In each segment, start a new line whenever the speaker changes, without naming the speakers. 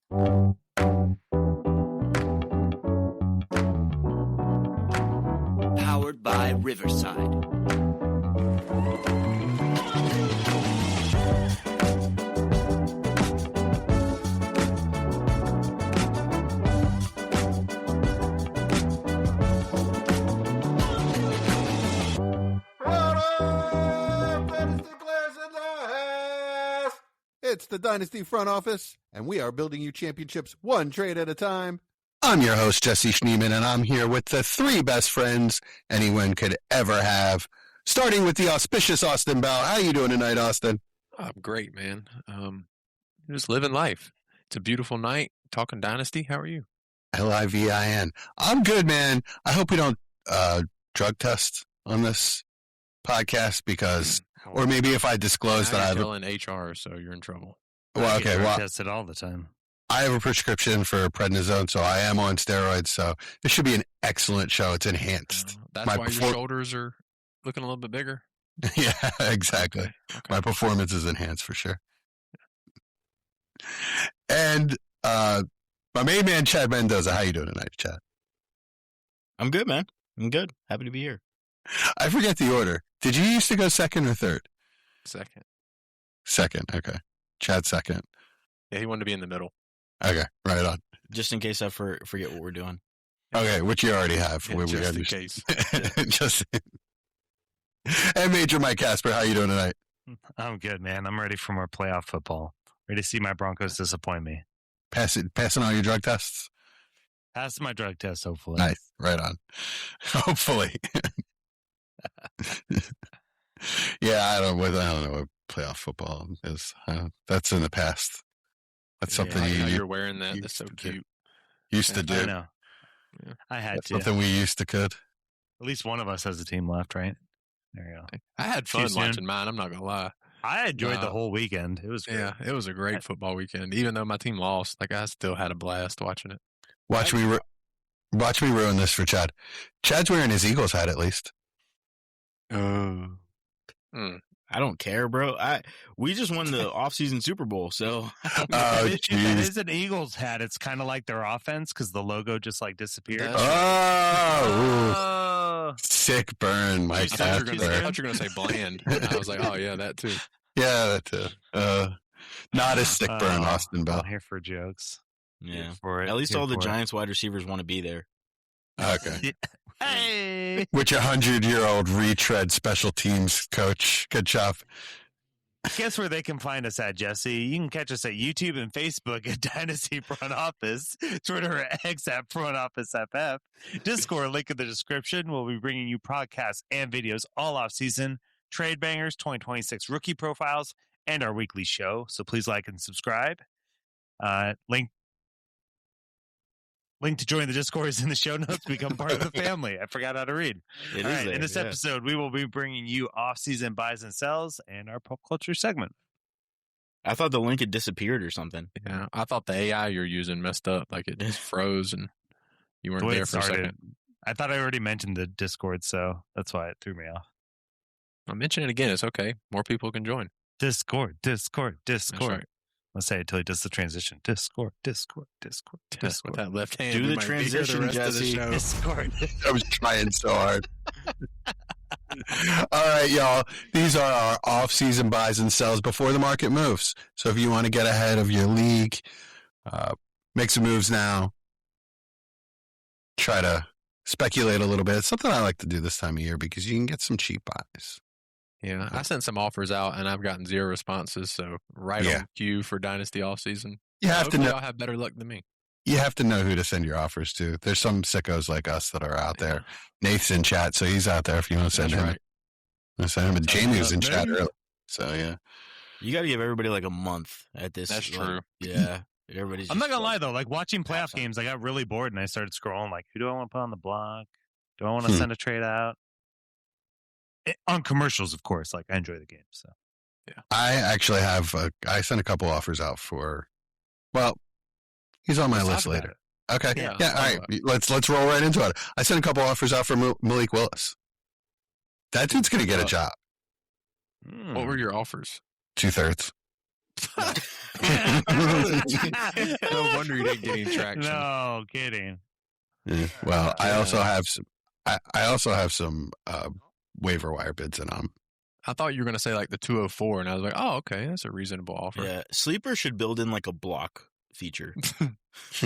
Powered by Riverside.
It's the Dynasty front office, and we are building you championships one trade at a time.
I'm your host, Jesse Schneeman, and I'm here with the three best friends anyone could ever have. Starting with the auspicious Austin Bell. How you doing tonight, Austin?
I'm great, man. Just living life. It's a beautiful night. Talking Dynasty. How are you?
Livin. I'm good, man. I hope we don't drug test on this podcast because, or maybe if I disclose that I have
telling HR, so you're in trouble.
Well, okay, well,
tested all the time.
I have a prescription for prednisone, so I am on steroids. So this should be an excellent show. It's enhanced.
That's why your shoulders are looking a little bit bigger.
Yeah, exactly.
Okay.
My performance is enhanced for sure. And my main man, Chad Mendoza. How you doing tonight, Chad?
I'm good, man. I'm good. Happy to be here.
I forget the order. Did you used to go second or third?
Second.
Second, okay. Chad second.
Yeah, he wanted to be in the middle.
Okay, right on.
Just in case I forget what we're doing.
Okay, which you already have.
Yeah, just in case.
Just And Major Mike Casper, how you doing tonight?
I'm good, man. I'm ready for more playoff football. Ready to see my Broncos disappoint me.
Passing all your drug tests?
Pass my drug test, hopefully.
Nice, right on. Hopefully. Yeah, I don't know what playoff football is. That's in the past. That's something
you're wearing that. That's so cute.
Used to do.
I know.
Yeah.
I had
That's
to.
something we used to could.
At least one of us has a team left, right? There you go.
I had fun
Too soon?
watching mine. I'm not gonna lie.
I enjoyed the whole weekend. It was great.
Yeah, it was a great football weekend. Even though my team lost, like I still had a blast watching it.
Watch me ruin this for Chad. Chad's wearing his Eagles hat at least.
I don't care, bro. We just won the off-season Super Bowl, so.
If it is an Eagles hat, it's kind of like their offense because the logo just like disappeared.
Sick burn, Mike Casper.
I thought you were going to say bland. And I was like, oh, yeah, that too.
Yeah, that too. Not a sick burn, Austin Bell.
I'm here for jokes.
Yeah.
For it.
At least
Here
all the
for it.
Giants wide receivers want to be there.
Okay.
Hey!
Which 100-year-old retread special teams coach. Good job.
Guess where they can find us at, Jesse? You can catch us at YouTube and Facebook at Dynasty Front Office, Twitter at X at Front Office FF, Discord, link in the description. We'll be bringing you podcasts and videos all off season, trade bangers, 2026 rookie profiles, and our weekly show. So please like and subscribe. Link to join the Discord is in the show notes. Become part of the family. I forgot how to read.
It
All
is
right,
there,
in this episode, we will be bringing you off-season buys and sells and our pop culture segment.
I thought the link had disappeared or something.
Yeah, I thought the AI you're using messed up. Like it just froze and you weren't
The way
there
it
for a
started,
second.
I thought I already mentioned the Discord, so that's why it threw me off.
I'll mention it again. It's okay. More people can join.
Discord.
That's right.
Let's say it until he does the transition. Discord.
With that left hand.
Do
we
the
might be here
transition,
the rest of the
Jesse.
show.
Discord.
I was trying so hard. All right, y'all. These are our off-season buys and sells before the market moves. So if you want to get ahead of your league, make some moves now. Try to speculate a little bit. It's something I like to do this time of year because you can get some cheap buys.
Yeah, I sent some offers out and I've gotten 0 responses. So on cue for Dynasty offseason.
You have to know.
I'll have better luck than me.
You have to know who to send your offers to. There's some sickos like us that are out there. Nate's in chat, so he's out there if you want to send him.
Right.
And Jamie was in chat earlier. So, yeah.
You got to give everybody like a month at this.
That's true.
Yeah. Everybody's.
I'm not going to lie, though. Like watching playoff games, I got really bored and I started scrolling. Like, who do I want to put on the block? Do I want to send a trade out? On commercials, of course. Like, I enjoy the game. So,
yeah.
I actually have, I sent a couple offers out for, well, he's on my list later. Okay. Yeah. All right. Let's roll right into it. I sent a couple offers out for Malik Willis. That dude's going to get a job.
What were your offers?
2/3.
No wonder you didn't get any traction.
No kidding.
Yeah. Well, I also have some. I also have some waiver wire bids in on.
I thought you were going to say like the 204, and I was like, oh, okay, that's a reasonable offer.
Yeah, Sleeper should build in like a block feature.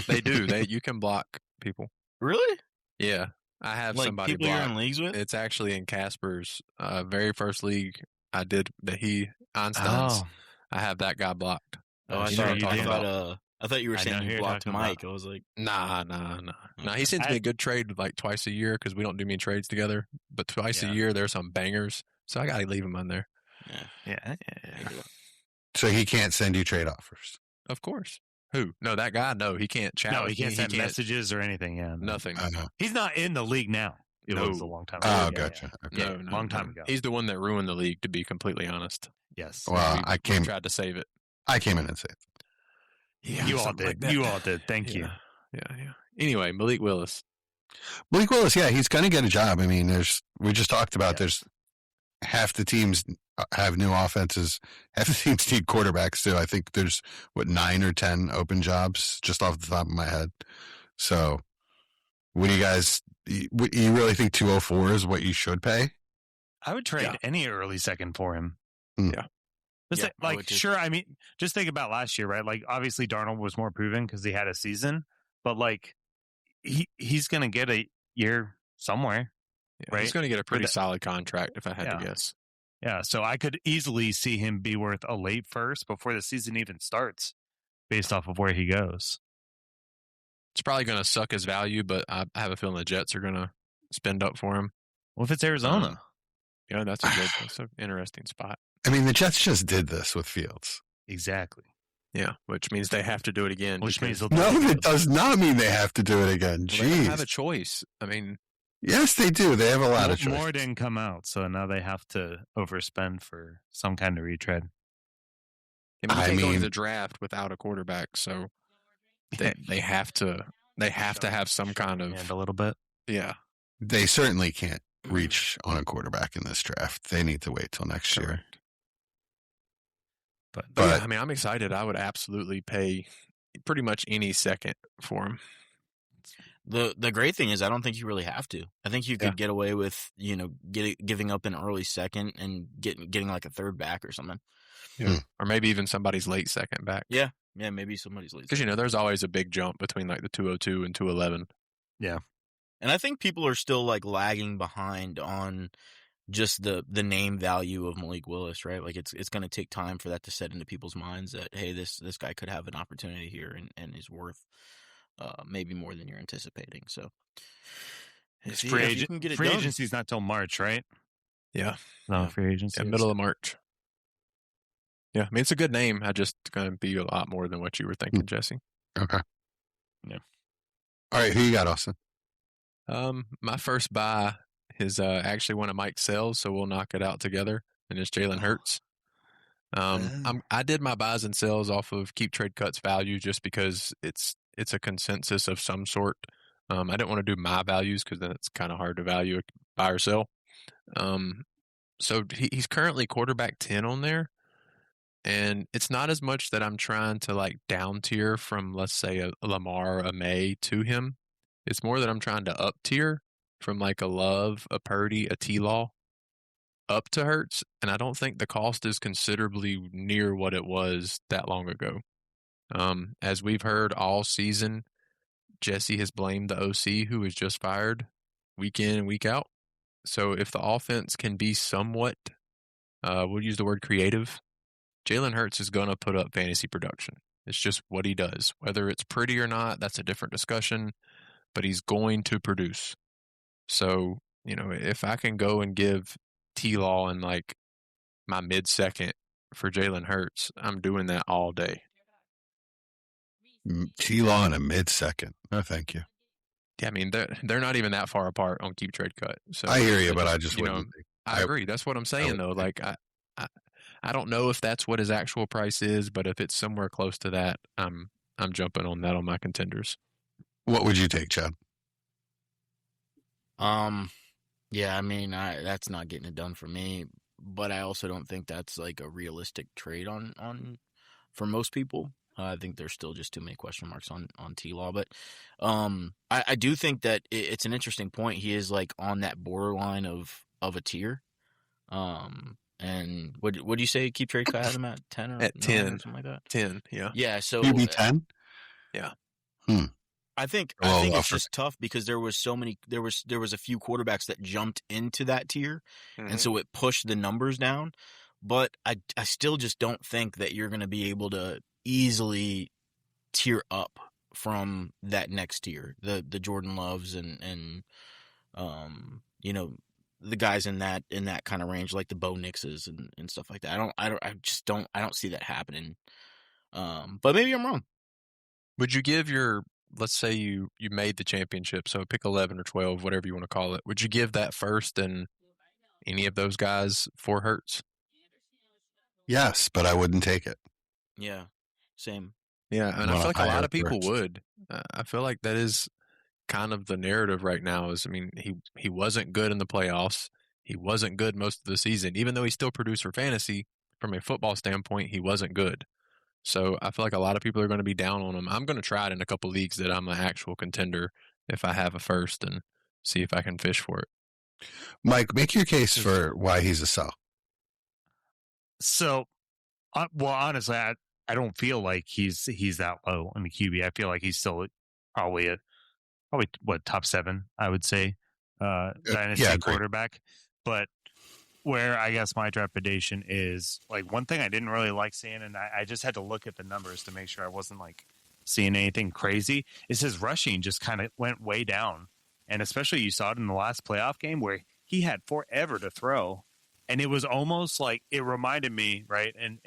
They do. You can block people.
Really?
Yeah, I have
Like
somebody
people you're
block.
in leagues with?
It's actually in Casper's very first league. I did Einstein's.
Oh.
I have that guy blocked.
Oh,
You know what I'm talking
I thought you were
I know
saying
who
you
you're
blocked
talking
Mike.
about.
I was like,
Nah. He sends me a good trade like twice a year because we don't do many trades together. But twice a year, there's some bangers. So I got to leave him on there.
Yeah.
So he can't send you trade offers.
Of course. Who? No, that guy? No, he can't chat.
No, he can't send messages or anything. Yeah, no.
Nothing.
I know.
He's not in the league now. It
No.
was a long time ago.
Oh,
Yeah,
gotcha.
yeah.
Okay.
No,
long time ago.
He's the one that ruined the league, to be completely honest.
Yes.
Well,
We tried to save it.
I came in and saved.
Yeah,
you all
something
did.
like that.
You all did. Thank you.
Yeah. Anyway, Malik Willis.
Malik Willis, yeah, he's going to get a job. I mean, we just talked about there's half the teams have new offenses. Half the teams need quarterbacks too. I think there's 9 or 10 open jobs just off the top of my head. So, what do you guys? You really think 204 is what you should pay?
I would trade any early second for him.
Yeah.
Just
Yeah, I would
like
too.
sure. I mean, just think about last year, right? Like obviously Darnold was more proven because he had a season, but like he's going to get a year somewhere.
Yeah,
Right.
He's going to get a pretty
that-
solid contract if I had to guess.
Yeah, so I could easily see him be worth a late first before the season even starts, based off of where he goes.
It's probably going to suck his value, but I have a feeling the Jets are going to spend up for him.
Well, if it's Arizona,
That's an interesting spot.
I mean, the Jets just did this with Fields.
exactly.
Yeah, which means they have to do it again.
Which means
because-
they'll
No, it does not mean they have to do it again.
Well, they don't have
Jeez.
a choice. I mean,
Yes, they do. They have a lot of choices.
more didn't come out, so now they have to overspend for some kind of retread.
you
I
can't go into
mean-
the draft without a quarterback, so they have to have some kind of
And a little bit.
yeah.
They certainly can't reach on a quarterback in this draft. They need to wait till next year.
Correct.
But
But yeah,
But-
I mean, I'm excited. I would absolutely pay pretty much any second for him.
The great thing is I don't think you really have to. I think you could get away with, giving up an early second and getting like a third back or something.
Or maybe even somebody's late second back.
Yeah, maybe somebody's late.
Because, there's always a big jump between like the 202 and 211.
And I think people are still like lagging behind on just the name value of Malik Willis, right? Like it's going to take time for that to set into people's minds that, hey, this guy could have an opportunity here and is worth maybe more than you're anticipating. So if you can get it
free
done.
agency's not till March, right?
Yeah.
No,
Yeah.
free agency.
Yeah, middle of March. Yeah, I mean, it's a good name. I just going to be a lot more than what you were thinking, Jesse.
Okay.
Yeah.
All right. Who you got, Austin?
My first buy is actually one of Mike's sales, so we'll knock it out together, and it's Jalen Hurts. I did my buys and sells off of Keep Trade Cuts value just because it's a consensus of some sort. I didn't want to do my values because then it's kind of hard to value a buy or sell. So he's currently quarterback 10 on there. And it's not as much that I'm trying to like down tier from, let's say, a Lamar, a May to him. It's more that I'm trying to up tier from like a Love, a Purdy, a T-Law up to Hurts. And I don't think the cost is considerably near what it was that long ago. As we've heard all season, Jesse has blamed the OC who was just fired week in and week out. So if the offense can be somewhat, we'll use the word creative, Jalen Hurts is going to put up fantasy production. It's just what he does. Whether it's pretty or not, that's a different discussion, but he's going to produce. So, if I can go and give T-Law in like my mid-second for Jalen Hurts, I'm doing that all day.
T-Law in a mid-second. No, thank you.
Yeah, I mean, they're not even that far apart on Keep Trade Cut. So
I hear you, but I just wouldn't.
I agree. That's what I'm saying, though. Like, I don't know if that's what his actual price is, but if it's somewhere close to that, I'm jumping on that on my contenders.
What would you take, Chad?
Yeah, I mean, that's not getting it done for me, but I also don't think that's like a realistic trade on for most people. I think there's still just too many question marks on T-Law. But I do think that it's an interesting point. He is like on that borderline of a tier. And what do you say? Keep Trade had him at 10 or
at 10
or something like that.
10, yeah.
Yeah. So
QB 10.
Yeah.
I think it's just tough because there was a few quarterbacks that jumped into that tier, and so it pushed the numbers down. But I still just don't think that you're going to be able to easily tier up from that next tier, the Jordan Loves and the guys in that kind of range, like the Bo Nixes and stuff like that. I don't see that happening. But maybe I'm wrong.
Would you give let's say you made the championship, so pick 11 or 12, whatever you want to call it. Would you give that first and any of those guys for Hurts?
Yes, but I wouldn't take it.
Yeah, same.
Yeah, and I feel like a lot of people would. I feel like that is kind of the narrative right now. He wasn't good in the playoffs. He wasn't good most of the season. Even though he still produced for fantasy, from a football standpoint, he wasn't good. So I feel like a lot of people are going to be down on him. I'm going to try it in a couple leagues that I'm an actual contender if I have a first and see if I can fish for it.
Mike, make your case for why he's a sell.
So, well, honestly, I don't feel like he's that low in the QB. I feel like he's still probably top 7, I would say, dynasty quarterback. But where I guess my trepidation is, like, one thing I didn't really like seeing, and I just had to look at the numbers to make sure I wasn't like seeing anything crazy, is his rushing just kind of went way down. And especially you saw it in the last playoff game where he had forever to throw. And it was almost like, it reminded me, right? And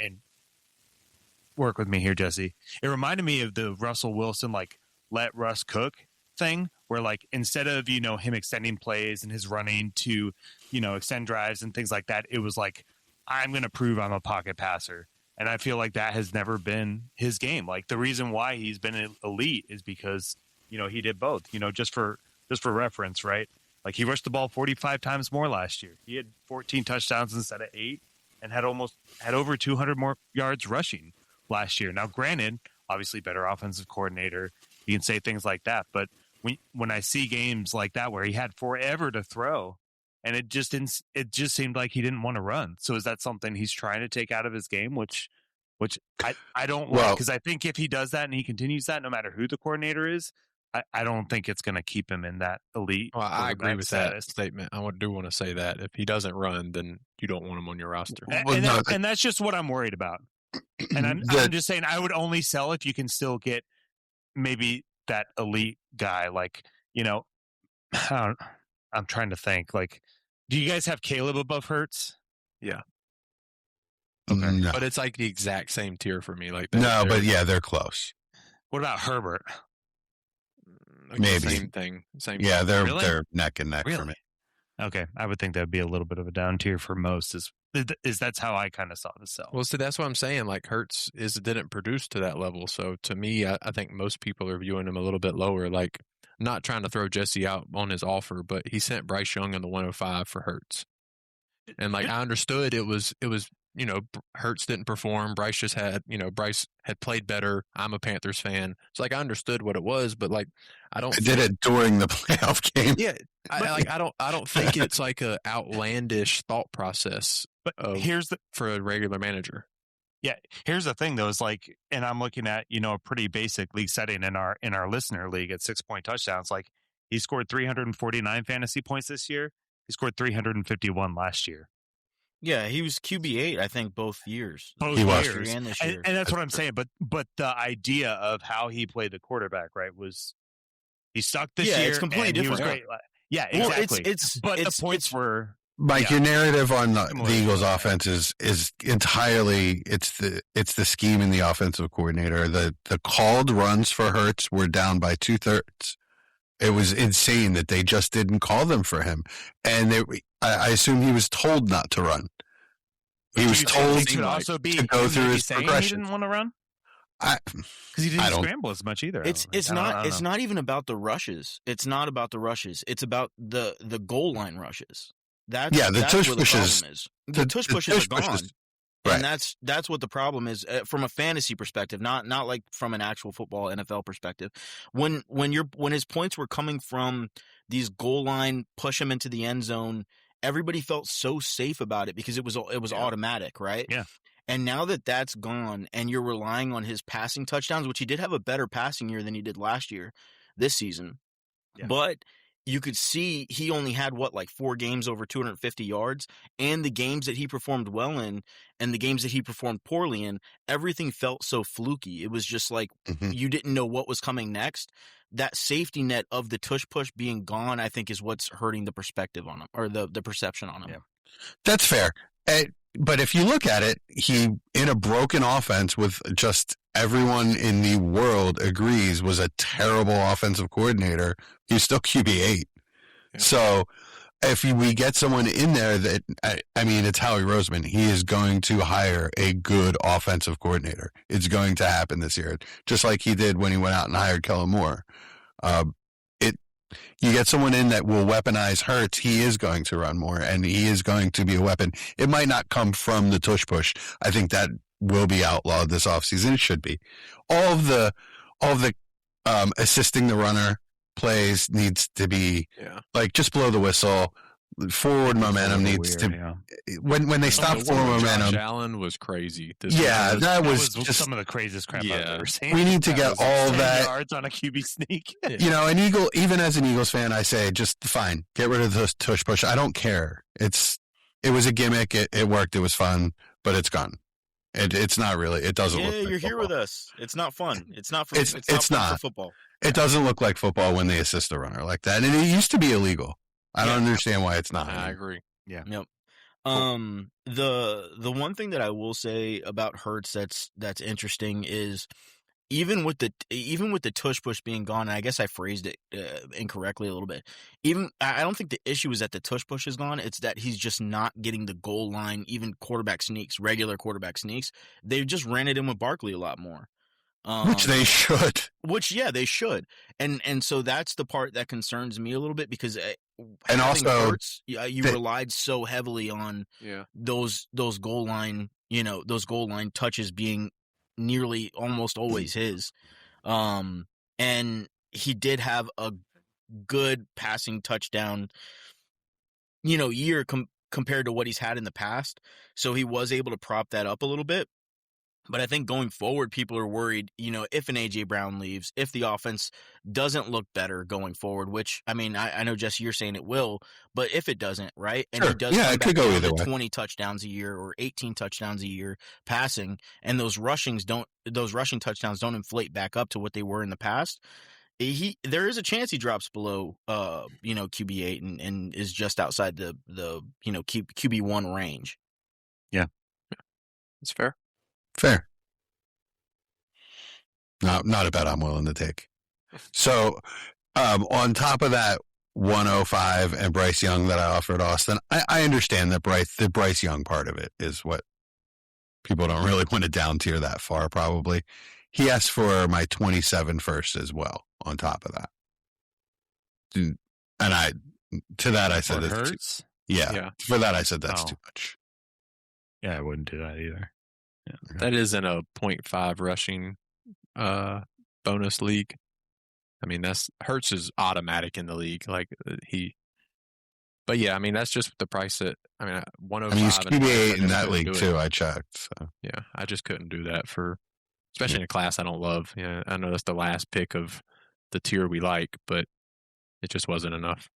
work with me here, Jesse. It reminded me of the Russell Wilson, like, let Russ cook thing, where, like, instead of, him extending plays and his running to, extend drives and things like that, it was like, I'm going to prove I'm a pocket passer. And I feel like that has never been his game. Like, the reason why he's been elite is because, he did both, just for reference, right? Like, he rushed the ball 45 times more last year. He had 14 touchdowns instead of 8 and had over 200 more yards rushing last year. Now, granted, obviously better offensive coordinator, you can say things like that. But when I see games like that where he had forever to throw and it just seemed like he didn't want to run. So is that something he's trying to take out of his game, which I don't like, because I think if he does that and he continues that, no matter who the coordinator is, I don't think it's going to keep him in that elite.
Well, I agree with that statement. I do want to say that if he doesn't run, then you don't want him on your roster.
And that's just what I'm worried about. And I'm just saying I would only sell if you can still get maybe that elite guy. Like, I'm trying to think. Like, do you guys have Caleb above Hurts?
Yeah.
Okay. No.
But it's like the exact same tier for me. Like,
they're close.
What about Herbert?
Maybe
same thing.
Yeah, they're neck and neck for me.
Okay, I would think that'd be a little bit of a down tier for most. Is that's how I kind of saw the sell.
Well, see, that's what I'm saying. Like, Hurts didn't produce to that level. So to me, I think most people are viewing him a little bit lower. Like, not trying to throw Jesse out on his offer, but he sent Bryce Young in the 105 for Hurts. And like, I understood it was Hurts didn't perform. Bryce just had, Bryce had played better. I'm a Panthers fan. So like, I understood what it was, but like, I did
it during the playoff game.
Yeah. I don't think it's like a outlandish thought process.
But
for a regular manager.
Yeah. Here's the thing though, is like, and I'm looking at, a pretty basic league setting in our listener league at 6-point touchdowns. Like, he scored 349 fantasy points this year. He scored 351 last year.
Yeah, he was QB8, I think, both years.
Both years. And this year. And that's what I'm saying. But the idea of how he played the quarterback, right, was he sucked this year.
Yeah, it's completely different.
He was great. Yeah, exactly.
Well,
the points were...
Mike, your narrative on the Eagles offense is entirely it's the scheme in the offensive coordinator. The called runs for Hurts were down by 2/3. It was insane that they just didn't call them for him. And I assume he was told not to run. He was told to go through his progression.
He didn't want to run? Because he didn't scramble as much either.
It's not even about the rushes. It's not about the rushes. It's about the goal line rushes. The tush pushes. The tush pushes are gone.
Right.
And that's what the problem is from a fantasy perspective, not like from an actual football NFL perspective. When his points were coming from these goal line, push him into the end zone, everybody felt so safe about it because it was automatic, right?
Yeah.
And now that that's gone, and you're relying on his passing touchdowns, which he did have a better passing year than he did last year, this season, but you could see he only had like 4 games over 250 yards, and the games that he performed well in and the games that he performed poorly in, everything felt so fluky. It was just like you didn't know what was coming next. That safety net of the tush push being gone, I think, is what's hurting the perspective on him, or the perception on him.
Yeah.
That's fair. But if you look at it, he, in a broken offense with just everyone in the world agrees was a terrible offensive coordinator, he's still QB8. Yeah. So if we get someone in there that, I mean, it's Howie Roseman. He is going to hire a good offensive coordinator. It's going to happen this year, just like he did when he went out and hired Kellen Moore. You get someone in that will weaponize Hurts, he is going to run more, and he is going to be a weapon. It might not come from the tush push. I think that will be outlawed this offseason. It should be. All of the assisting the runner plays needs to be like just blow the whistle. Forward momentum needs to when they stop forward momentum.
Josh Allen was crazy.
That was just
some of the craziest crap I've ever seen.
We need to get all that
yards on a QB sneak.
You know, even as an Eagles fan, I say just fine, get rid of the tush push. I don't care. It was a gimmick. It worked. It was fun, but it's gone. It's not really. It doesn't.
Yeah,
look like
you're
football.
here with us. It's not fun. It's not for. It's
not
fun for football.
It doesn't look like football when they assist a runner like that, and it used to be illegal. I don't understand why it's not.
I agree.
Yeah.
Yep. The one thing that I will say about Hurts that's interesting is even with the tush push being gone, and I guess I phrased it incorrectly a little bit. I don't think the issue is that the tush push is gone. It's that he's just not getting the goal line, even regular quarterback sneaks. They've just ran it in with Barkley a lot more.
Which they should.
They should. And so that's the part that concerns me a little bit because
and also
Hurts, you relied so heavily on those goal line, those goal line touches being nearly almost always his. And he did have a good passing touchdown, year compared to what he's had in the past. So he was able to prop that up a little bit. But I think going forward, people are worried, if an A.J. Brown leaves, if the offense doesn't look better going forward, which, I mean, I know, Jesse, you're saying it will, but if it doesn't, right? And he does
it could go either way.
20 touchdowns a year or 18 touchdowns a year passing, and those rushing touchdowns don't inflate back up to what they were in the past, there is a chance he drops below, QB8 and is just outside the QB1 range.
Yeah.
It's fair.
Fair. Not a bet I'm willing to take. So, on top of that 105 and Bryce Young that I offered Austin, I understand that the Bryce Young part of it is what people don't really want to down tier that far, probably. He asked for my 27 first as well, on top of that. And I said,
it hurts.
Yeah. For that, I said that's too much.
Yeah, I wouldn't do that either.
Yeah. That isn't a 0.5 rushing bonus league. I mean, Hurts is automatic in the league. But yeah, I mean, that's just the price that, 105.
I mean, he's QB8 in that league too. I checked. So.
Yeah, I just couldn't do that especially in a class I don't love. Yeah, I know that's the last pick of the tier we like, but it just wasn't enough.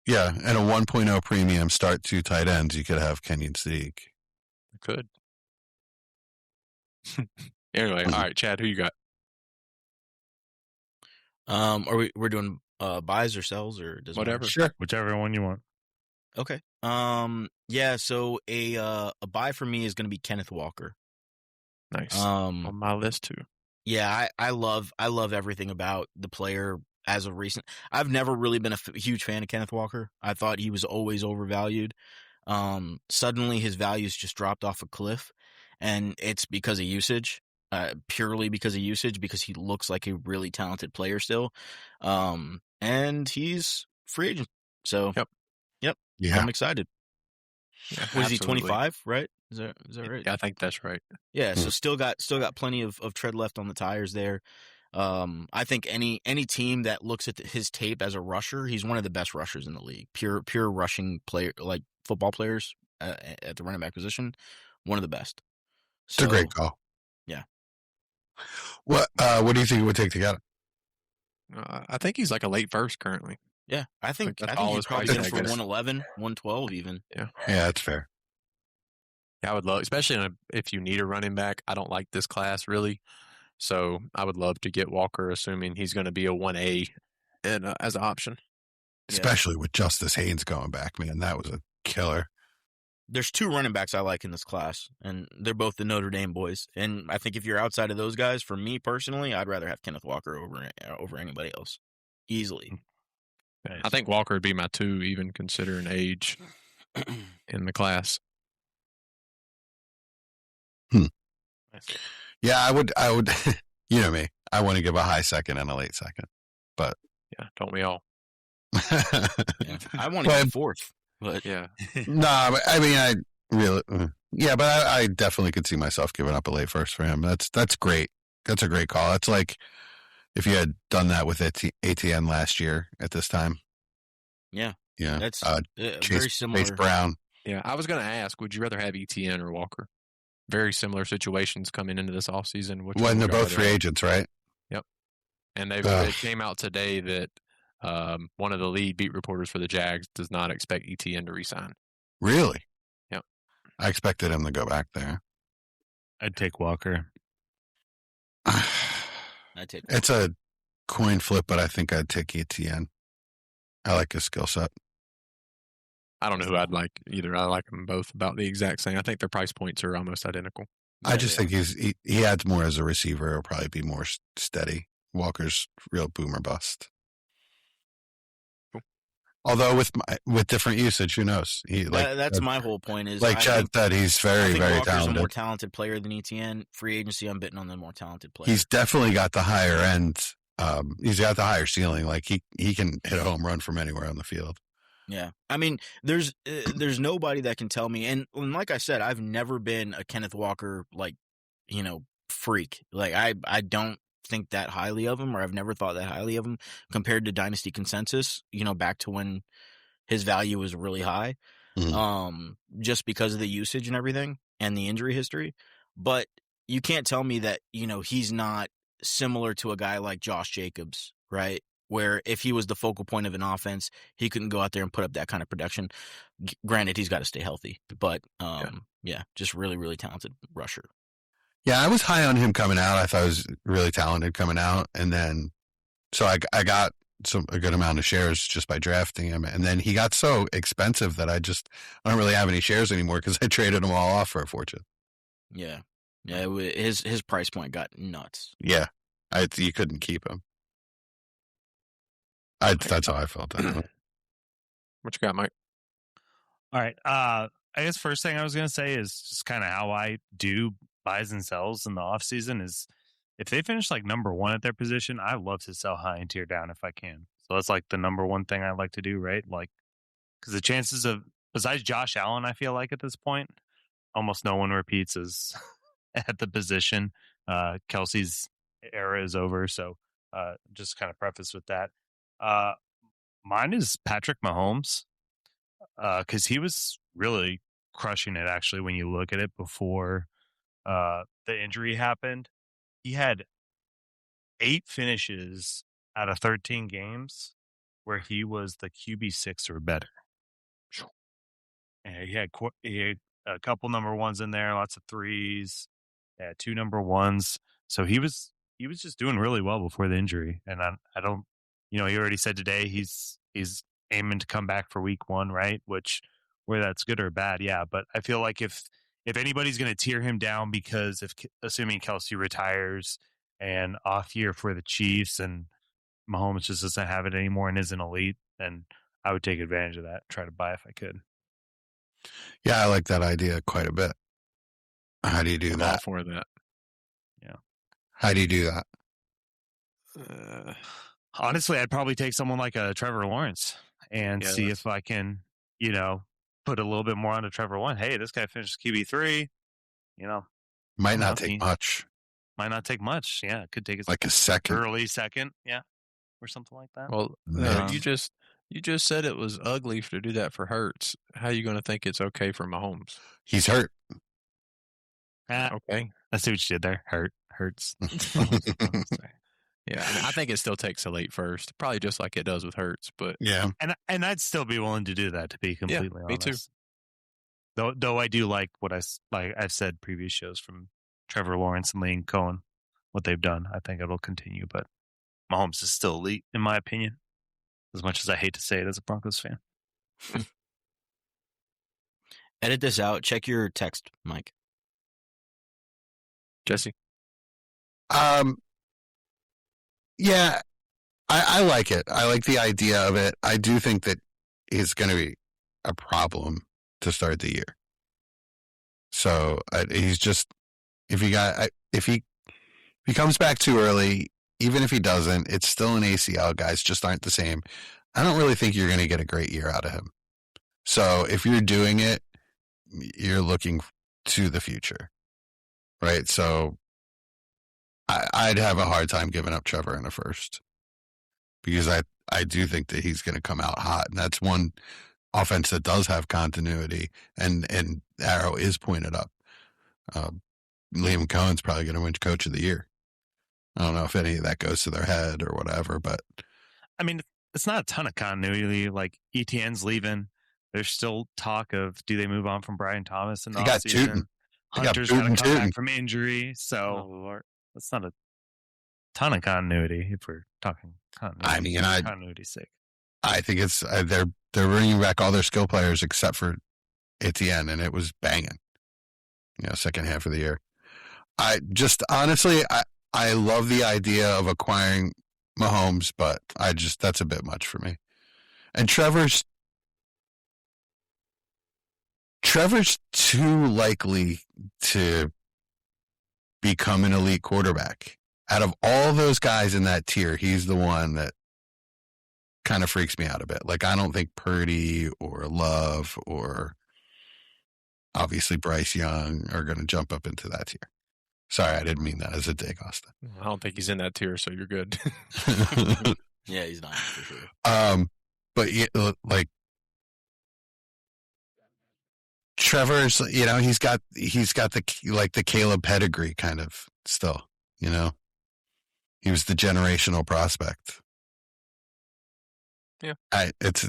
Yeah, and a 1.0 premium start 2 tight ends, you could have Kenyon Sneak.
I could. Anyway, all right, Chad, who you got?
We're doing buys or sells or does
whatever?
Sure, whichever one you want.
Okay. Yeah. So a buy for me is going to be Kenneth Walker.
Nice. On my list too.
Yeah, I love everything about the player as of recent. I've never really been a huge fan of Kenneth Walker. I thought he was always overvalued. Suddenly his values just dropped off a cliff, and it's because of usage. Purely because of usage, because he looks like a really talented player still. And he's free agent. So, yep.
Yeah.
I'm excited.
Yeah,
was he 25, right? Is that right?
I think that's right.
Yeah, so still got plenty of tread left on the tires there. I think any team that looks at his tape as a rusher, he's one of the best rushers in the league. Pure rushing player, like football players at the running back position, one of the best.
It's a great call.
Yeah.
What do you think it would take to get him?
I think he's like a late first currently.
Yeah, I think
that's
he's
all his
probably
price
in
tag
for
is.
111, 112 even.
Yeah,
that's fair.
Yeah, I would love, especially if you need a running back. I don't like this class really, so I would love to get Walker, assuming he's going to be a 1A and as an option.
Especially with Justice Haynes going back, man, that was a killer.
There's 2 running backs I like in this class, and they're both the Notre Dame boys. And I think if you're outside of those guys, for me personally, I'd rather have Kenneth Walker over anybody else, easily.
Nice. I think Walker would be my 2, even considering age in the class.
Yeah, I would. You know me. I want to give a high second and a late second, but
yeah, don't we all?
Yeah, I want to give 4th, but
yeah.
No, but I mean, I really, but I definitely could see myself giving up a late first for him. That's great. That's a great call. That's like if you had done that with ATN last year at this time.
Yeah,
that's
very similar.
Chase Brown.
Yeah, I was going to ask, would you rather have ETN or Walker? Very similar situations coming into this offseason.
When they're both free agents, right?
Yep. And it came out today that one of the lead beat reporters for the Jags does not expect ETN to resign.
Really?
Yep.
I expected him to go back there.
I'd take Walker.
It's a coin flip, but I think I'd take ETN. I like his skill set.
I don't know who I'd like either. I like them both about the exact same. I think their price points are almost identical.
I just think he adds more as a receiver. He'll probably be more steady. Walker's real boomer bust.
Cool.
Although with different usage, who knows?
That's my whole point. Is
like Chad said, he's very very
Walker's
talented.
A more talented player than ETN. Free agency, I'm betting on the more talented player.
He's definitely got the higher end. He's got the higher ceiling. Like he can hit a home run from anywhere on the field.
Yeah, I mean, there's nobody that can tell me, and like I said, I've never been a Kenneth Walker freak. Like I don't think that highly of him, or I've never thought that highly of him compared to Dynasty consensus. Back to when his value was really high, just because of the usage and everything and the injury history. But you can't tell me that he's not similar to a guy like Josh Jacobs, right? Where if he was the focal point of an offense, he couldn't go out there and put up that kind of production. Granted, he's got to stay healthy, but just really, really talented rusher.
Yeah, I was high on him coming out. I thought he was really talented coming out. And then, so I got a good amount of shares just by drafting him. And then he got so expensive that I don't really have any shares anymore because I traded them all off for a fortune.
Yeah. Yeah, his price point got nuts.
Yeah, you couldn't keep him. That's how I felt.
What you got, Mike?
All right. I guess first thing I was going to say is just kind of how I do buys and sells in the off season is if they finish like number 1 at their position, I love to sell high and tear down if I can. So that's like the number 1 thing I like to do, right? Like, because the chances of, besides Josh Allen, I feel like at this point, almost no one repeats as at the position. Kelsey's era is over. So just kind of preface with that. Mine is Patrick Mahomes, because he was really crushing it, actually, when you look at it before the injury happened. He had 8 finishes out of 13 games where he was the QB6 or better. And he had a couple number 1s in there, lots of 3s, 2 number 1s. So he was just doing really well before the injury. And I don't, he already said today he's aiming to come back for week 1, right? Which, whether that's good or bad, yeah. But I feel like if anybody's going to tear him down because assuming Kelsey retires and off year for the Chiefs and Mahomes just doesn't have it anymore and isn't elite, then I would take advantage of that, try to buy if I could.
Yeah, I like that idea quite a bit. How do you do
I'm
that?
all for that.
Yeah.
How do you do that?
Honestly, I'd probably take someone like a Trevor Lawrence and see if I can, put a little bit more onto Trevor Lawrence. Hey, this guy finished QB3.
Might not take much.
Might not take much. Yeah, it could take
like a second,
early second. Yeah, or something like that.
Well, you just said it was ugly to do that for Hurts. How are you going to think it's okay for Mahomes?
He's hurt.
Okay,
I see what you did there. Hurts.
Yeah, I think it still takes a late first, probably just like it does with Hurts. But
yeah,
and I'd still be willing to do that, to be completely honest.
Me too.
Though I do like what I've said previous shows from Trevor Lawrence and Liam Cohen, what they've done. I think it'll continue, but Mahomes is still elite in my opinion. As much as I hate to say it as a Broncos fan.
Edit this out. Check your text, Mike.
Jesse.
Yeah, I like it. I like the idea of it. I do think that it's going to be a problem to start the year. So he's just if he comes back too early, even if he doesn't, it's still an ACL. Guys just aren't the same. I don't really think you're going to get a great year out of him. So if you're doing it, you're looking to the future, right? So I'd have a hard time giving up Trevor in the first because I do think that he's going to come out hot. And that's one offense that does have continuity and arrow is pointed up. Liam Cohen's probably going to win Coach of the Year. I don't know if any of that goes to their head or whatever, but
I mean, it's not a ton of continuity. Like ETN's leaving. There's still talk of do they move on from Brian Thomas in the offseason? Hunter's got to come back from injury, so that's not a ton of continuity if we're talking continuity.
I mean,
continuity's sake.
I think it's they're bringing back all their skill players except for Etienne, and it was banging. Second half of the year. I just honestly, I love the idea of acquiring Mahomes, but that's a bit much for me. And Trevor's too likely to become an elite quarterback. Out of all those guys in that tier, he's the one that kind of freaks me out a bit. Like, I don't think Purdy or Love or obviously Bryce Young are going to jump up into that tier. Sorry, I didn't mean that as a dig, Austin.
I don't think he's in that tier, so you're good.
Yeah, he's not for sure.
But like Trevor's, he's got the Caleb pedigree kind of still. He was the generational prospect.
Yeah,
it's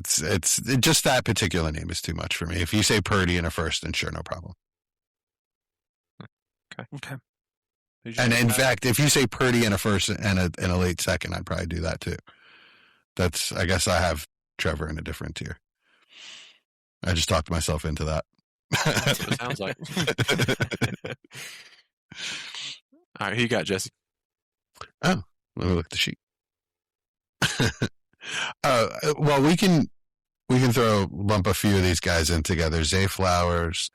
just that particular name is too much for me. If you say Purdy in a first, then sure, no problem.
Okay.
And in fact, if you say Purdy in a first and a late second, I'd probably do that too. I guess I have Trevor in a different tier. I just talked myself into that.
That's what it sounds like. All right, who you got, Jesse?
Oh, let me look at the sheet. Well, we can lump a few of these guys in together. Zay Flowers,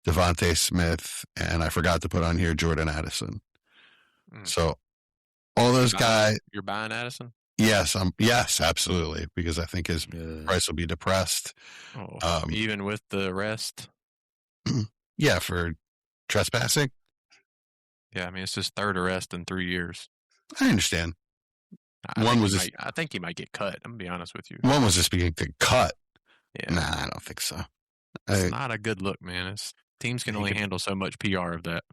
Devontae Smith, and I forgot to put on here Jordan Addison. So all those guys.
You're buying Addison?
Yes, yes, absolutely, because I think his price will be depressed.
Even with the rest?
Yeah, for trespassing.
Yeah, I mean, it's his third arrest in 3 years.
I understand.
I think he might get cut. I'm going to be honest with you.
One was just being cut.
Yeah.
Nah, I don't think so.
It's not a good look, man. Teams can only handle so much PR of that.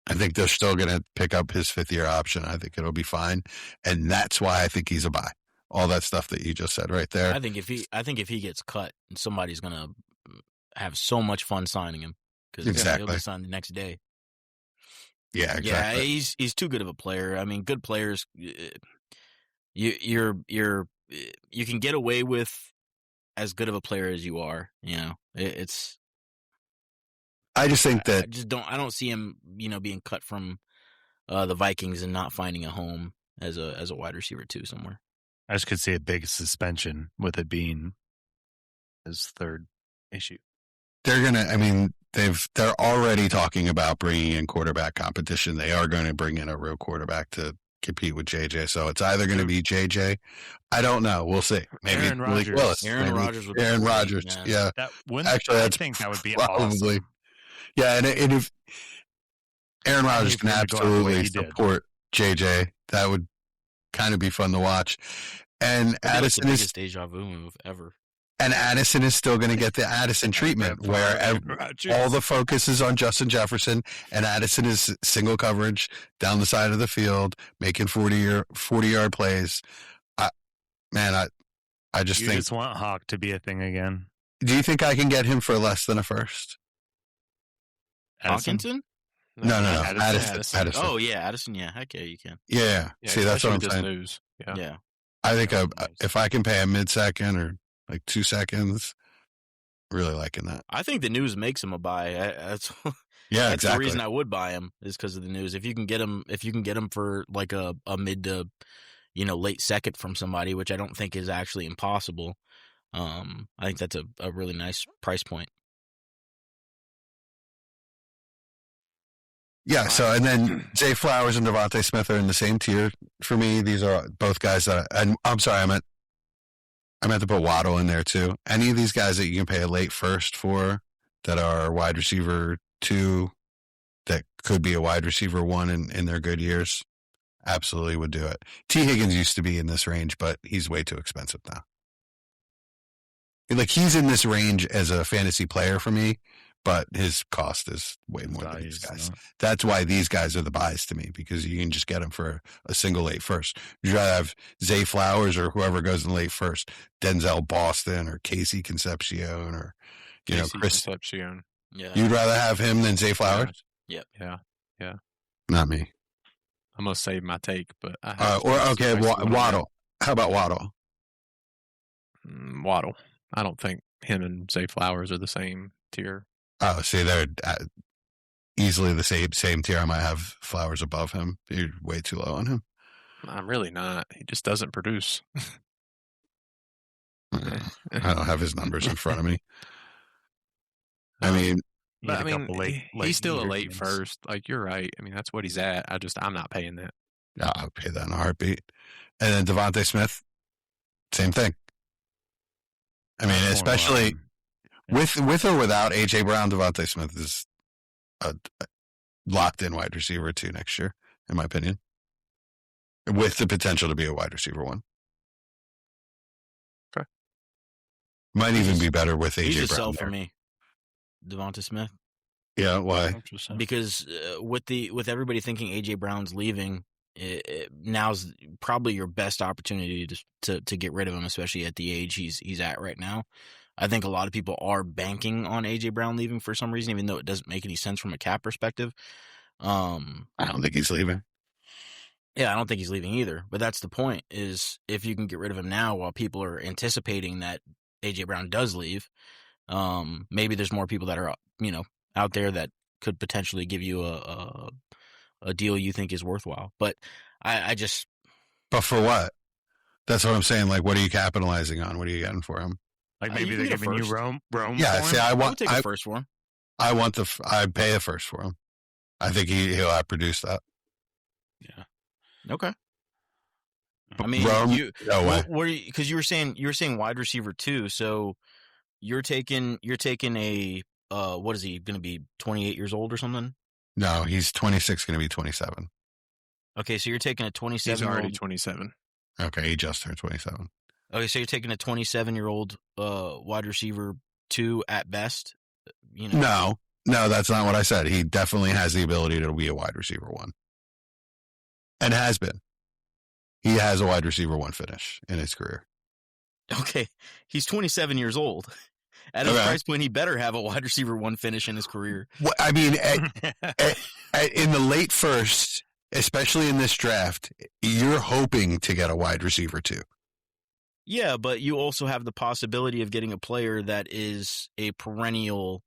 I think they're still going to pick up his fifth-year option. I think it'll be fine, and that's why I think he's a buy. All that stuff that you just said right there.
I think if he gets cut, somebody's going to have so much fun signing him because he'll be signed the next day.
Yeah, exactly.
Yeah, he's too good of a player. I mean, good players, you can get away with as good of a player as you are. It's.
I just think that
I don't see him, being cut from the Vikings and not finding a home as a wide receiver too somewhere.
I just could see a big suspension with it being his third issue.
They're already talking about bringing in quarterback competition. They are going to bring in a real quarterback to compete with JJ. So it's either going to be JJ. I don't know. We'll see. Maybe
Aaron
Malik
Rodgers.
Willis.
Aaron
Maybe
Rodgers would be
Aaron
great,
Rodgers.
man.
Yeah. Actually,
I
that's
think that would be
probably.
awesome.
Yeah, and if Aaron Rodgers can
for him to go out the way
absolutely
he did.
support JJ, that would kind of be fun to watch. And
I think it's the
Addison is
biggest deja vu move ever.
still going to get the Addison treatment, where all the focus is on Justin Jefferson, and Addison is single coverage down the side of the field, making 40-yard plays. I just
You
think.
just want Hawk to be a thing again.
Do you think I can get him for less than a first?
Addison?
Hawkinson?
No.
Addison.
Addison.
Oh yeah, Addison. Yeah, heck yeah, you can.
Yeah. See, that's what I'm
especially with this
saying.
news. Yeah.
Yeah.
I think
Nice.
if I can pay a mid-second or like 2 seconds, really liking that.
I think the news makes him a buy. That's
Yeah,
that's
exactly.
the reason I would buy him is because of the news. If you can get him for like a mid to late second from somebody, which I don't think is actually impossible. I think that's a really nice price point.
Yeah, so and then Zay Flowers and Devontae Smith are in the same tier for me. These are both guys that I'm sorry, I meant to put Waddle in there too. Any of these guys that you can pay a late first for that are wide receiver 2 that could be a wide receiver 1 in their good years, absolutely would do it. T. Higgins used to be in this range, but he's way too expensive now. Like he's in this range as a fantasy player for me, but his cost is way more than these guys. That's why these guys are the buys to me, because you can just get them for a single late first. You'd rather have Zay Flowers or whoever goes in late first, Denzel Boston or Casey Concepcion or Chris.
Concepcion.
Yeah.
You'd rather have him than Zay Flowers?
Yep.
Yeah.
Not me.
I'm gonna save my take, but I have
Waddle. How about Waddle?
Waddle. I don't think him and Zay Flowers are the same tier.
Oh, see, they're easily the same tier. I might have Flowers above him. You're way too low on him.
I'm really not. He just doesn't produce.
I don't have his numbers in front of me. I mean,
But I mean,
late
he's still a
year
late
games.
first. Like you're right. I mean, that's what he's at. I'm not paying that.
yeah, I'll pay that in a heartbeat. And then Devontae Smith, same thing. I mean, especially with or without AJ Brown, Devontae Smith is a locked-in wide receiver 2 next year, in my opinion, with the potential to be a wide receiver 1.
Okay.
Might even be better with
He's
AJ
a
Brown.
sell for
there.
me, Devonta Smith,
Yeah, why?
because with everybody thinking AJ Brown's leaving, now's probably your best opportunity to get rid of him, especially at the age he's at right now. I think a lot of people are banking on AJ Brown leaving for some reason, even though it doesn't make any sense from a cap perspective.
I don't think he's leaving.
Yeah, I don't think he's leaving either. But that's the point, is if you can get rid of him now while people are anticipating that AJ Brown does leave, maybe there's more people that are out there that could potentially give you a deal you think is worthwhile. But I just...
But for what? That's what I'm saying. Like, what are you capitalizing on? What are you getting for him?
Like
You
maybe
can
they're
get a
giving you
first.
Rome.
Yeah,
for
see,
him?
I
I would
want.
take a first for him.
I pay a first for him. I think he'll outproduce that.
Okay. I mean,
Rome? No way.
because you were saying wide receiver 2, so you're taking a what is he going to be, 28 years old or something?
No, he's 26, going to be 27.
Okay, so you're taking a 27
He's already 27.
Okay, he just turned 27.
Okay, so you're taking a 27-year-old wide receiver 2 at best.
No, that's not what I said. He definitely has the ability to be a wide receiver 1. And has been. He has a wide receiver 1 finish in his career.
Okay, he's 27 years old. At his price point, he better have a wide receiver 1 finish in his career.
What, I mean, in the late first, especially in this draft, you're hoping to get a wide receiver 2.
Yeah, but you also have the possibility of getting a player that is a perennial,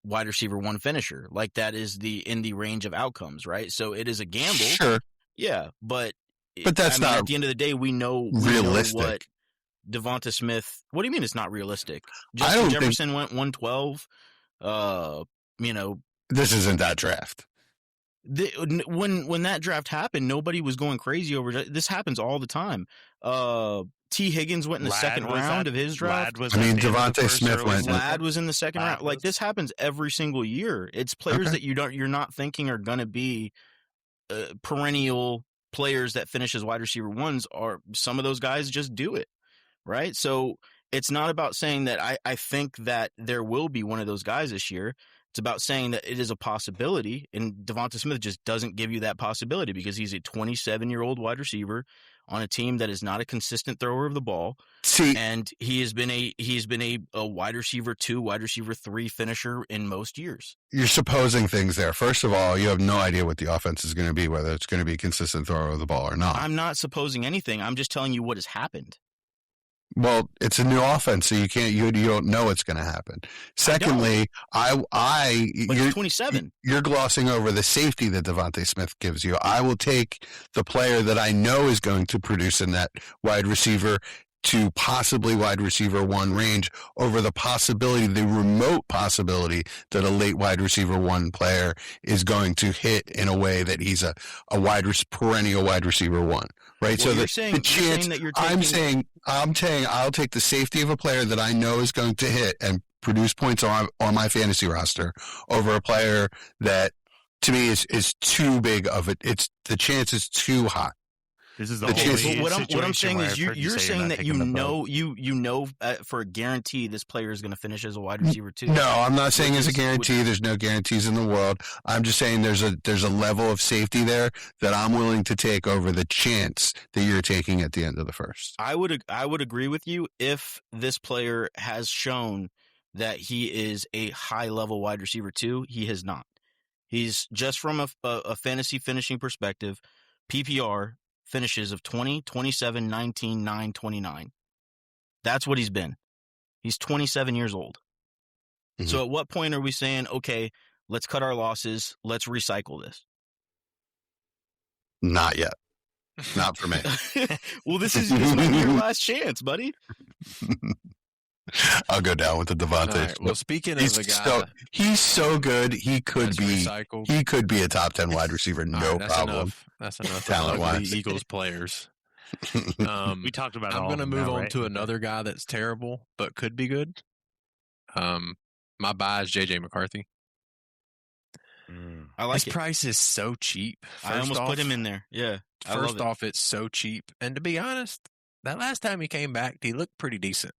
wide receiver 1 finisher. Like that is in the range of outcomes, right? So it is a gamble.
Sure.
Yeah, but
that's not
at the end of the day, we know
realistic.
what Devonta Smith. What do you mean it's not realistic?
I don't
Justin Jefferson went 112.
This isn't that draft.
when that draft happened, nobody was going crazy over it. This happens all the time. T. Higgins went in the second round of his draft.
Devontae Smith went.
Ladd was in the second round. Like, this happens every single year. It's players that you're not thinking are going to be perennial players that finish as wide receiver ones. Are some of those guys just do it, right? So it's not about saying that I think that there will be one of those guys this year. It's about saying that it is a possibility, and Devonta Smith just doesn't give you that possibility because he's a 27-year-old wide receiver on a team that is not a consistent thrower of the ball. And he has been a wide receiver 2, wide receiver 3 finisher in most years.
You're supposing things there. First of all, you have no idea what the offense is going to be, whether it's going to be a consistent thrower of the ball or not.
I'm not supposing anything. I'm just telling you what has happened.
Well, it's a new offense, so you don't know what's going to happen. Secondly,
you're 27.
You're glossing over the safety that Devontae Smith gives you. I will take the player that I know is going to produce in that wide receiver to possibly wide receiver 1 range over the remote possibility that a late wide receiver 1 player is going to hit in a way that he's a perennial wide receiver 1. Right.
Well,
so the chance that you're taking... I'm saying I'll take the safety of a player that I know is going to hit and produce points on my fantasy roster over a player that to me is too big of it. The chance is too high.
This is the
what I'm saying is you're saying that you know for a guarantee this player is going to finish as a wide receiver 2.
No, I'm not saying it's a guarantee. There's no guarantees in the world. I'm just saying there's a level of safety there that I'm willing to take over the chance that you're taking at the end of the first.
I would agree with you if this player has shown that he is a high level wide receiver 2. He has not. He's just from a fantasy finishing perspective, PPR. Finishes of 20, 27, 19, 9, 29. That's what he's been. He's 27 years old. Mm-hmm. So at what point are we saying, okay, let's cut our losses, let's recycle this?
Not yet. Not for me.
Well, this might be your last chance, buddy.
I'll go down with the Devontae.
Right, well, speaking of the guy,
he's so good. He could be a top 10 wide receiver, no problem.
That's enough.
Talent-wise,
the Eagles players.
We talked about.
I'm going to move on to another guy that's terrible but could be good. My buy is JJ McCarthy.
I like
his price is so cheap.
I almost put him in there. Yeah.
First off, it's so cheap, and to be honest, that last time he came back, he looked pretty decent.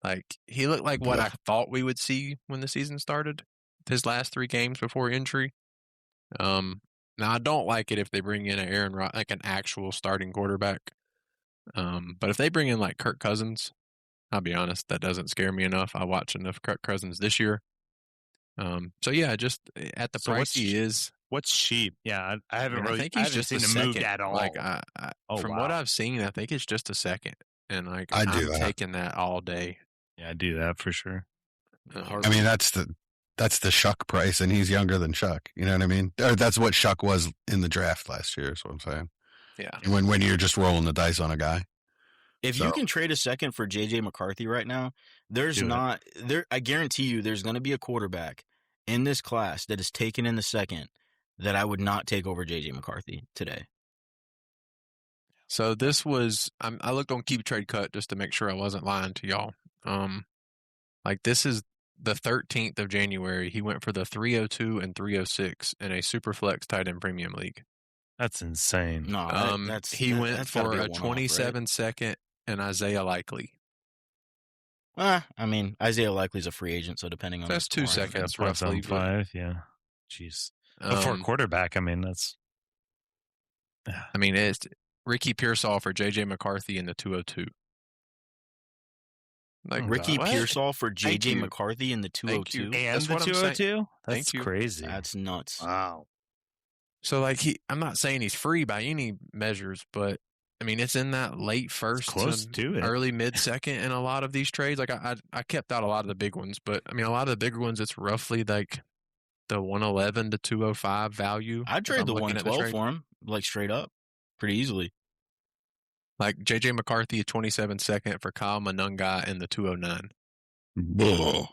Like, he looked like what I thought we would see when the season started. His last 3 games before injury. Now, I don't like it if they bring in an actual starting quarterback. But if they bring in like Kirk Cousins, I'll be honest, that doesn't scare me enough. I watched enough Kirk Cousins this year. So yeah, just at the price he is.
What's cheap? Yeah, I haven't really.
I think he's just
seen him move at all.
Like, from what I've seen, I think it's just a second, and like I'm taking that all day.
Yeah, I do that for sure.
I mean, that's the Shuck price, and he's younger than Shuck. You know what I mean? Or that's what Shuck was in the draft last year. Is what I'm saying.
Yeah.
When you're just rolling the dice on a guy.
If you can trade a second for JJ McCarthy right now, I guarantee you, there's going to be a quarterback in this class that is taken in the second that I would not take over JJ McCarthy today.
So this was, I looked on Keep Trade Cut just to make sure I wasn't lying to y'all. This is the 13th of January. He went for the 302 and 306 in a Superflex tight end premium league.
That's insane.
No,
he went for a 27 second and Isaiah Likely.
I mean, Isaiah Likely's a free agent, so depending on
that's 2 seconds roughly.
5, yeah. Jeez. But for a quarterback, I mean, that's.
I mean, it's Ricky Pearsall for JJ McCarthy in the 202.
Like Ricky Pearsall for JJ McCarthy in the 202
and the 202. That's crazy.
That's nuts.
Wow.
So like I'm not saying he's free by any measures, but I mean it's in that late first,
close to it,
early mid second in a lot of these trades. Like I kept out a lot of the big ones, but I mean a lot of the bigger ones, it's roughly like the 111 to 205 value.
I'd trade the 112 for him, like straight up, pretty easily.
Like JJ McCarthy, a 27 second for Kyle Monunga in the 209.
Whoa.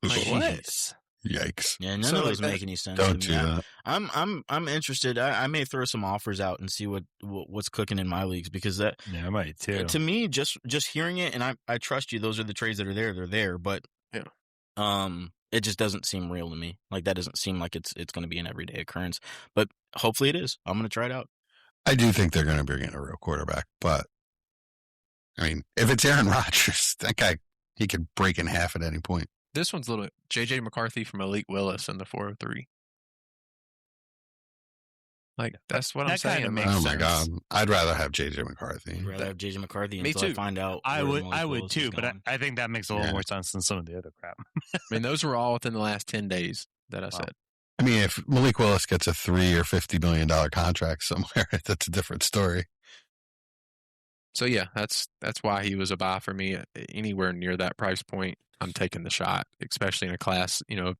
Like what?
Yikes.
Yeah, none
So,
of
like,
those make any sense.
Don't
to
do
me.
that.
I'm interested. I may throw some offers out and see what's cooking in my leagues, because that
Yeah, I might too.
to me, just hearing it, and I trust you. Those are the trades that are there. They're there, but it just doesn't seem real to me. Like, that doesn't seem like it's going to be an everyday occurrence. But hopefully it is. I'm going to try it out.
I do think they're going to bring in a real quarterback, but I mean, if it's Aaron Rodgers, that guy, he could break in half at any point.
This one's a little J.J. McCarthy from Malik Willis in the 403. Like, that's what I'm
That kinda
saying.
makes
Oh my
sense.
God. I'd rather have JJ McCarthy.
I'd rather have JJ McCarthy
Me
until I
too.
find out.
I
where
would
Malik Willis is
too, but
going.
I think that makes a little
Yeah.
more sense than some of the other crap.
I mean, those were all within the last 10 days that I
Wow.
said.
I mean, if Malik Willis gets a $3 or $50 million contract somewhere, that's a different story.
So yeah, that's why he was a buy for me. Anywhere near that price point, I'm taking the shot, especially in a class. You know,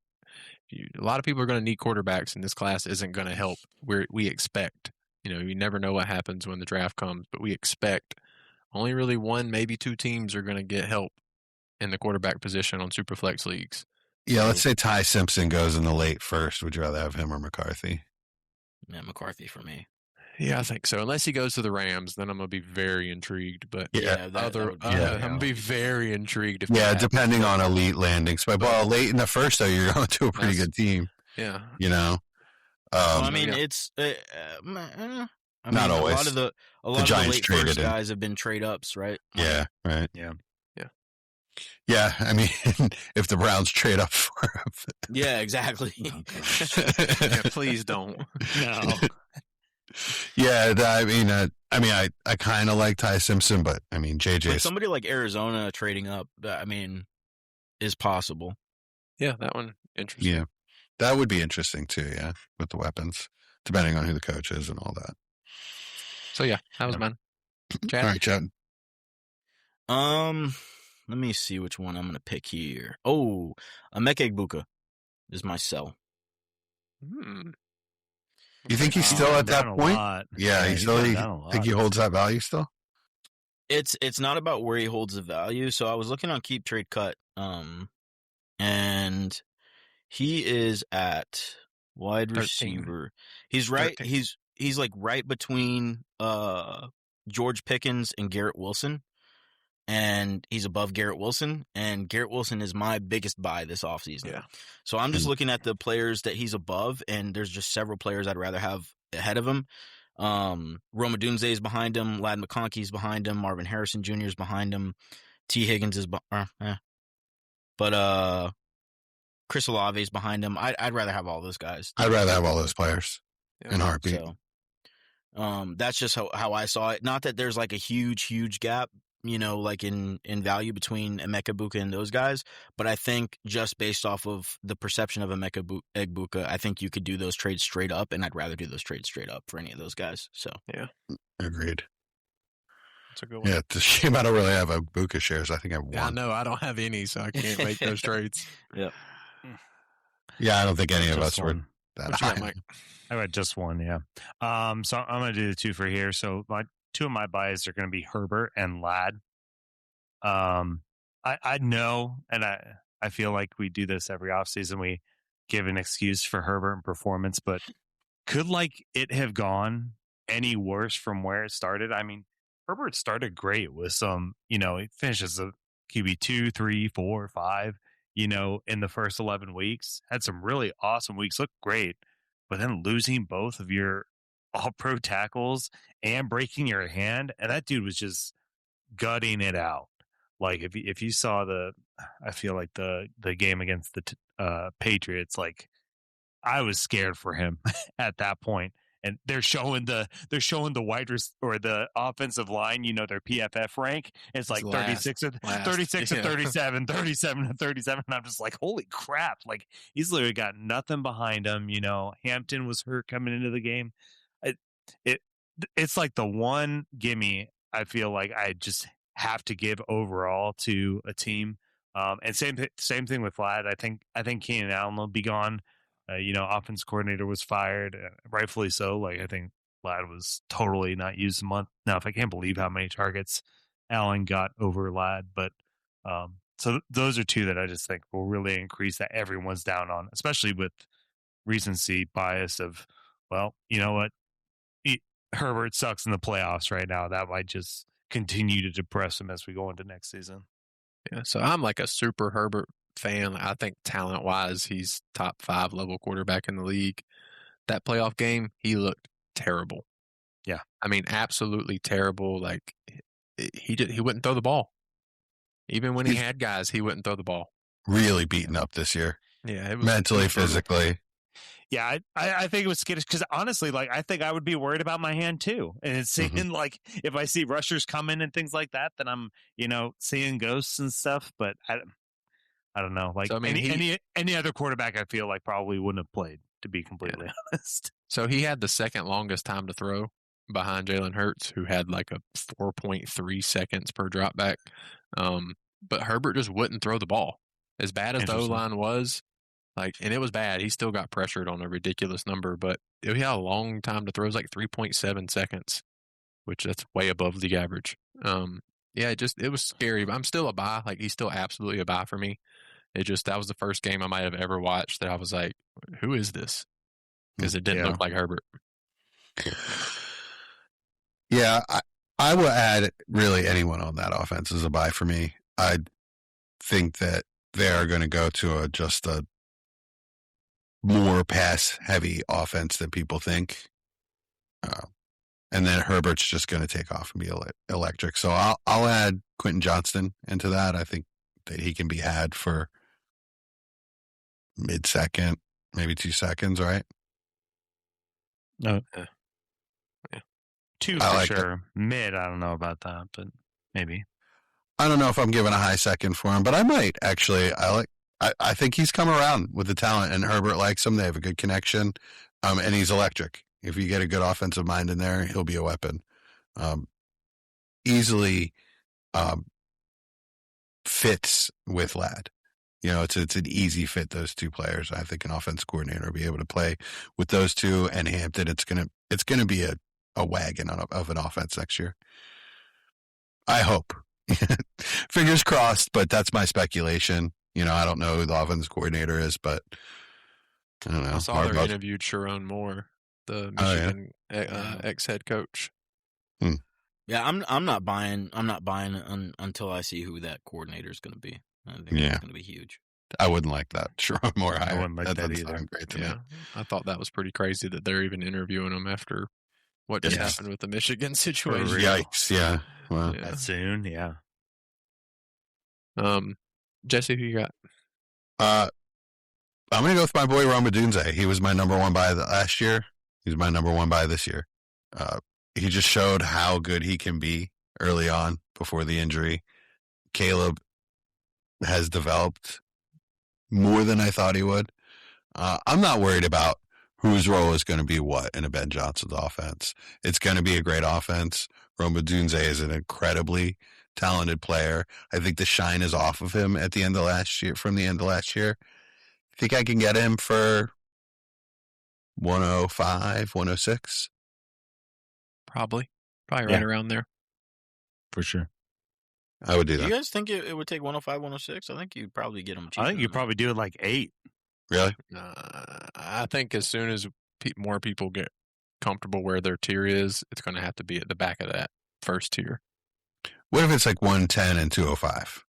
a lot of people are going to need quarterbacks, and this class isn't going to help. We expect. You know, you never know what happens when the draft comes, but we expect only really one, maybe two teams are going to get help in the quarterback position on Superflex leagues.
Yeah, let's say Ty Simpson goes in the late first. Would you rather have him or McCarthy?
Yeah, McCarthy for me.
Yeah, I think so. Unless he goes to the Rams, then I'm going to be very intrigued. But
Yeah,
that would be
I'm
yeah.
going to be very intrigued. If
Yeah,
that
depending on
happens.
elite landing spot. Well, late in the first, though, you're going to a pretty
That's-
good team,
Yeah.
you know?
Well, I mean,
yeah.
it's
Not always.
A lot of the
Giants
late
traded
first
him.
guys have been trade ups, right?
Yeah, right.
Yeah.
Yeah, I mean, if the Browns trade up for him.
Yeah, exactly.
Yeah, please don't.
No.
Yeah, I kind of like Ty Simpson, but I mean,
But
JJ.
somebody like Arizona trading up, I mean, is possible.
Yeah, that one interesting.
Yeah, that would be interesting too. Yeah, with the weapons, depending on who the coach is and all that.
So yeah, that was mine. Chad?
All right, Chad.
Let me see which one I'm gonna pick here. Oh, Emeka Egbuka is my sell.
Hmm.
You think he's still at that
Down a
point?
lot.
Yeah, he's still.
gone down a lot.
Think he holds that value still?
It's not about where he holds the value. So I was looking on Keep Trade Cut, and he is at wide
13.
receiver. He's right.
13.
He's like right between George Pickens and Garrett Wilson, and he's above Garrett Wilson. And Garrett Wilson is my biggest buy this offseason.
Yeah.
So I'm just looking at the players that he's above, and there's just several players I'd rather have ahead of him. Roma Dunze is behind him. Lad McConkey's behind him. Marvin Harrison Jr. is behind him. T. Higgins is but Chris Olave is behind him. I'd rather have all those guys.
I'd rather have all those players
Yeah.
in a heartbeat.
So, that's just how I saw it. Not that there's like a huge gap, you know, like in value between Emeka Egbuka and those guys, but I think just based off of the perception of Emeka Egbuka, I think you could do those trades straight up, and I'd rather do those trades straight up for any of those guys. So
Agreed.
That's a good one.
Yeah, it's a shame I don't really have a Buka shares. I think I have one.
Yeah, I know. I don't have any, so I can't make those trades.
Yeah, I don't think any of
Just
us were
one.
that
What you got,
high.
Mike?
I got just one, yeah. So I'm gonna do the two for here. So my two of my buys are gonna be Herbert and Ladd. I know, and I feel like we do this every offseason. We give an excuse for Herbert and performance, but could like it have gone any worse from where it started? I mean, Herbert started great with some, you know, he finishes a QB 2, 3, 4, 5, you know, in the first 11 weeks. Had some really awesome weeks, looked great. But then losing both of your all-pro tackles and breaking your hand, and that dude was just gutting it out. Like if you saw I feel like the game against the Patriots, like I was scared for him at that point. And they're showing the or the offensive line, you know, their PFF rank. It's like
Last.
36 and
Last.
36
Yeah.
and 37, 37 and 37. And I'm just like, holy crap. Like he's literally got nothing behind him. You know, Hampton was hurt coming into the game. It's like the one gimme I feel like I just have to give overall to a team. And same thing with Vlad. I think Keenan Allen will be gone. You know, offense coordinator was fired, rightfully so. Like I think Ladd was totally not used a month. Now, if I can't believe how many targets Allen got over Ladd, but So those are two that I just think will really increase that everyone's down on, especially with recency bias of, well, you know what? Herbert sucks in the playoffs right now. That might just continue to depress him as we go into next season.
Yeah, so I'm like a super Herbert fan. I think talent-wise, he's top 5 level quarterback in the league. That playoff game, he looked terrible.
Yeah.
I mean, absolutely terrible. Like, he wouldn't throw the ball. Even when he had guys, he wouldn't throw the ball.
Really beaten up this year.
Yeah, it was
Mentally,
brutal.
physically.
Yeah, I think it was skittish because honestly, like I think I would be worried about my hand too. And it's seeing like if I see rushers coming and things like that, then I'm seeing ghosts and stuff. But I don't know. Like, so, I mean, any other quarterback, I feel like probably wouldn't have played. To be completely honest.
So he had the second longest time to throw behind Jalen Hurts, who had like a 4.3 seconds per drop back. But Herbert just wouldn't throw the ball. As bad as the O-line was. And it was bad. He still got pressured on a ridiculous number, but he had a long time to throw. It was like 3.7 seconds, which that's way above league average. It was scary. But I'm still a buy. Like, he's still absolutely a buy for me. That was the first game I might have ever watched that I was like, who is this? Because it didn't look like Herbert.
Yeah, I will add really anyone on that offense is a buy for me. I think that they are going to go to just a more pass-heavy offense than people think. And then Herbert's just going to take off and be electric. So I'll add Quentin Johnston into that. I think that he can be had for mid-second, maybe 2 seconds, right?
No. Yeah. 2 for sure. Mid, I don't know about that, but maybe.
I don't know if I'm giving a high second for him, but I might actually. I think he's come around with the talent, and Herbert likes him. They have a good connection, and he's electric. If you get a good offensive mind in there, he'll be a weapon. Easily fits with Ladd. It's an easy fit, those two players. I think an offense coordinator will be able to play with those two and Hampton. It's gonna be a wagon of an offense next year. I hope. Fingers crossed, but that's my speculation. I don't know who the offense coordinator is, but I don't know.
I saw they interviewed Sharon Moore, the Michigan ex-head coach.
Yeah, I'm not buying until I see who that coordinator is going to be. I think it's going to be huge.
I wouldn't like that. Sharon Moore.
I wouldn't like that either.
Great to me.
I thought that was pretty crazy that they're even interviewing him after what just happened with the Michigan situation.
Yikes! Yeah. Well,
that soon. Yeah.
Jesse, who you got?
I'm going to go with my boy Roma Dunze. He was my number 1 buy last year. He's my number 1 buy this year. He just showed how good he can be early on before the injury. Caleb has developed more than I thought he would. I'm not worried about whose role is going to be what in a Ben Johnson's offense. It's going to be a great offense. Roma Dunze is an incredibly talented player. I think the shine is off of him at the end of last year. From the end of last year, I think I can get him for 105, 106.
Probably right around there.
For sure.
I would do that.
You guys think it would take 105, 106? I think you'd probably get them cheaper.
I think you'd probably do it like 8.
Really?
I think as soon as more people get comfortable where their tier is, it's going to have to be at the back of that first tier.
What if it's like 110 and 205?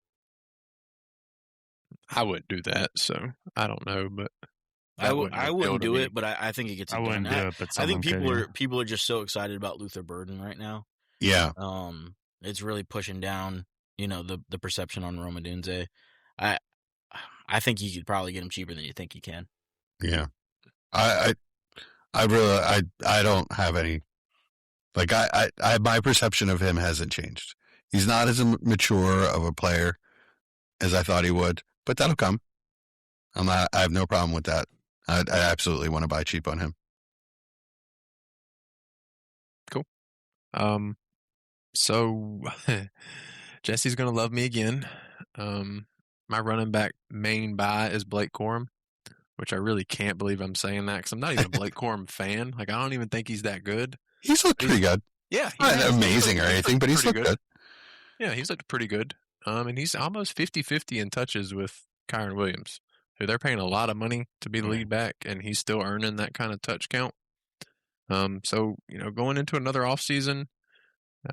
I wouldn't do that, so I don't know, but
I wouldn't do it, but I think it gets.
I wouldn't do it, but
I think people are just so excited about Luther Burden right now.
Yeah.
It's really pushing down, the perception on Roma Dunze. I think you could probably get him cheaper than you think you can.
Yeah. I really don't have any. Like my perception of him hasn't changed. He's not as mature of a player as I thought he would, but that'll come. I have no problem with that. I absolutely want to buy cheap on him.
Cool. So Jesse's gonna love me again. My running back main buy is Blake Corum, which I really can't believe I'm saying that because I'm not even a Blake Corum fan. Like, I don't even think he's that good.
He's looked pretty good.
Yeah.
Not amazing or anything, but he's looked good.
Yeah, he's looked pretty good. And he's almost 50-50 in touches with Kyron Williams, who they're paying a lot of money to be the lead back, and he's still earning that kind of touch count. So, going into another offseason,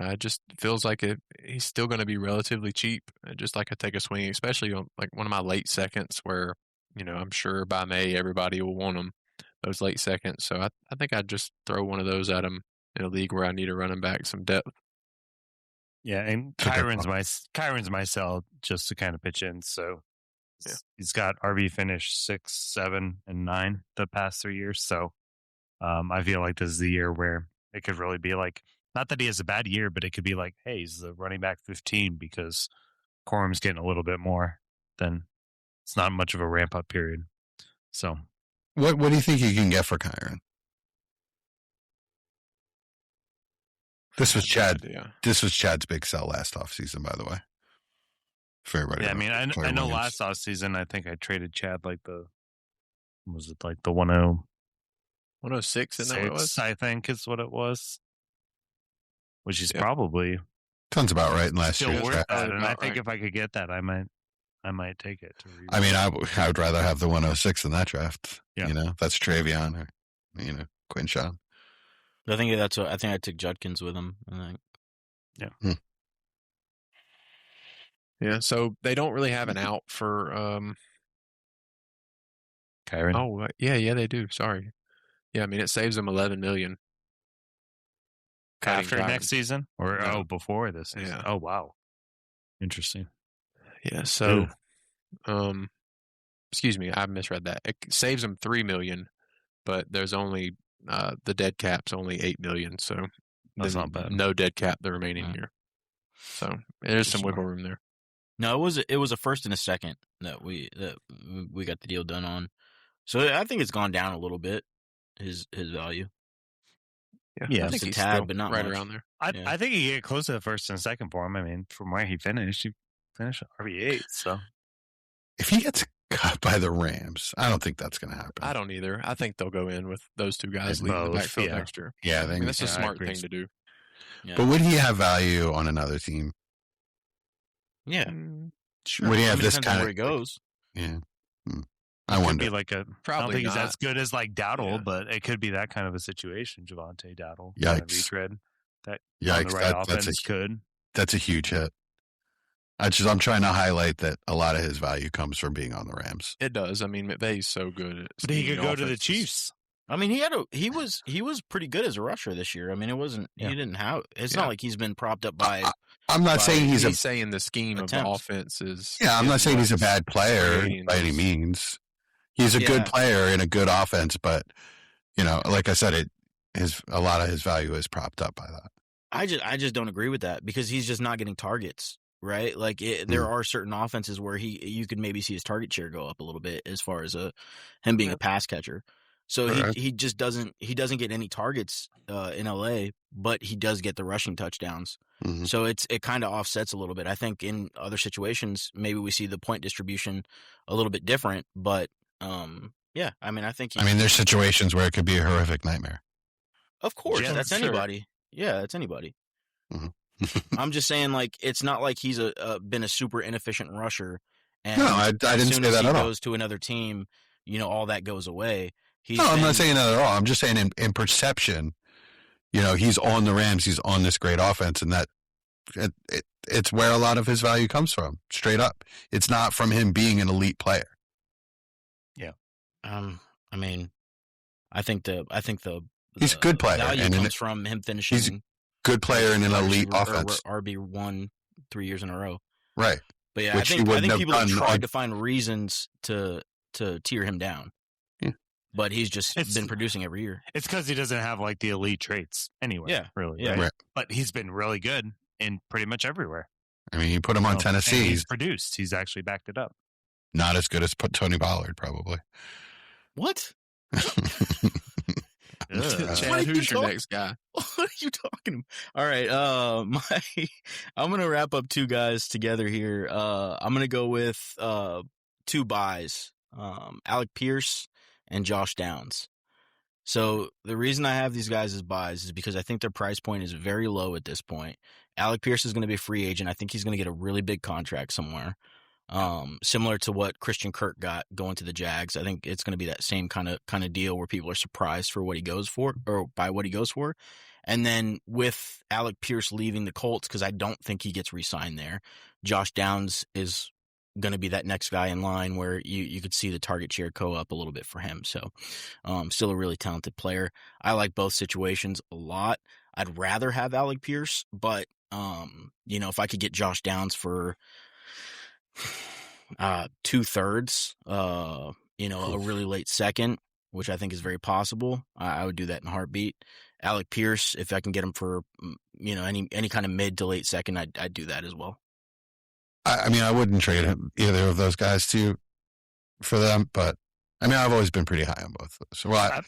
it just feels like he's still going to be relatively cheap. Just like I take a swing, especially on like one of my late seconds where, I'm sure by May everybody will want him, those late seconds. So I think I'd just throw one of those at him in a league where I need a running back, some depth.
Yeah, and Kyron's my sell just to kind of pitch in. So he's got RB finish 6, 7, and 9 the past 3 years. So I feel like this is the year where it could really be like, not that he has a bad year, but it could be like, hey, he's the running back 15 because Corum's getting a little bit more. Then it's not much of a ramp up period. So
what do you think you can get for Kyron? This was Chad.
Yeah.
This was Chad's big sell last offseason, by the way. For everybody.
Yeah, I mean, I know last offseason, I think I traded Chad like the
106, isn't that what it was?
I think is what it was. Which is probably
sounds about right in last year's
worth
draft.
that. And I think if I could get that, I might take it.
I mean, I would rather have the 106 in that draft.
Yeah.
That's Travion or Quinshawn.
I think I took Judkins with him. I think.
Yeah.
Yeah. So they don't really have an out for
Kyron.
Oh yeah, they do. Sorry. Yeah, I mean it saves them $11 million.
After next season? Or
No.
before this season?
Yeah.
Oh wow. Interesting.
Yeah, so excuse me, I misread that. It saves them $3 million, but there's only the dead cap's only $8 million, so
that's not bad.
No dead cap the remaining year. So there's some wiggle room there.
No, it was a first and a second that we got the deal done on. So I think it's gone down a little bit, his value.
Yeah, I
Just
think
a
he's
tad,
still
but not
right
much.
around there.
I think he get close to the first and second for him. I mean, from where he finished RB8. So
if he gets cut by the Rams, I don't think that's going to happen.
I don't either. I think they'll go in with those two guys leading the backfield next year.
Yeah,
I mean, that's a smart thing to do.
Yeah.
But would he have value on another team?
Yeah,
sure.
Would he have this kind
where
of?
he goes?
Yeah, I wonder.
Could be like
Probably
I don't think
not.
he's as good as like Dowdle,
Yeah.
but it could be that kind of a situation. Javonte Dowdle,
Yikes.
kind of retread that on the right offense could.
That's a huge hit. I'm trying to highlight that a lot of his value comes from being on the Rams.
It does. I mean, McVay's so good at
But he could
scheming
go to the
offenses.
Chiefs.
I mean, he was pretty good as a rusher this year. I mean, it wasn't.
Yeah.
He didn't have. It's
Yeah.
not like he's been propped up by.
I'm not saying he's
saying the scheme of the
attempts.
offense is.
I'm not saying he's a bad player
creating
by any
those-
means. He's a good player in a good offense, but like I said, a lot of his value is propped up by that.
I just don't agree with that because he's just not getting targets, right? Like there are certain offenses where you could maybe see his target share go up a little bit as far as him being a pass catcher. So he just doesn't get any targets in LA, but he does get the rushing touchdowns.
Mm-hmm.
So it kind of offsets a little bit. I think in other situations maybe we see the point distribution a little bit different, but yeah, I mean I think
there's situations where it could be a horrific nightmare.
of course,
Yeah,
that's
sure.
anybody. Yeah, that's anybody.
Mm-hmm.
I'm just saying, like, it's not like he's been a super inefficient rusher. And
No, I didn't
as soon
say
as
that
he
at all.
goes to another team, all that goes away.
I'm not saying that at all. I'm just saying in perception, he's on the Rams, he's on this great offense, and that it's where a lot of his value comes from, straight up. It's not from him being an elite player.
I mean, I think the
He's a good player,
value
and
comes from him finishing.
he's Good player in an elite
or
offense.
RB1 3 years in a row.
Right.
But yeah,
Which he
I
wouldn't
think
have
people have
done
tried
on-
to find reasons to tear him down.
Yeah.
But he's just
It's-
been producing every year.
It's because he doesn't have like the elite traits anyway.
Yeah.
Really.
Yeah.
Right.
But he's been really good in pretty much everywhere.
I mean, you put him on
And
Tennessee,
he's
he's
produced. He's actually backed it up.
not as good as Tony Ballard, probably.
What?
Chad,
What are you
who's your
talking-
next guy?
What are you talking about? All right. I'm going to wrap up two guys together here. I'm going to go with two buys, Alec Pierce and Josh Downs. So the reason I have these guys as buys is because I think their price point is very low at this point. Alec Pierce is going to be a free agent. I think he's going to get a really big contract somewhere. Similar to what Christian Kirk got going to the Jags. I think it's going to be that same kind of deal where people are surprised for what he goes for, or by what he goes for. And then with Alec Pierce leaving the Colts, because I don't think he gets re-signed there, Josh Downs is going to be that next guy in line where you could see the target share go up a little bit for him. So still a really talented player. I like both situations a lot. I'd rather have Alec Pierce, but if I could get Josh Downs for 2/3, a really late second, which I think is very possible, I would do that in a heartbeat. Alec Pierce, if I can get him for any kind of mid to late second, I'd do that as well.
I mean, I wouldn't trade him, either of those guys for them, but I mean, I've always been pretty high on both of those. Well,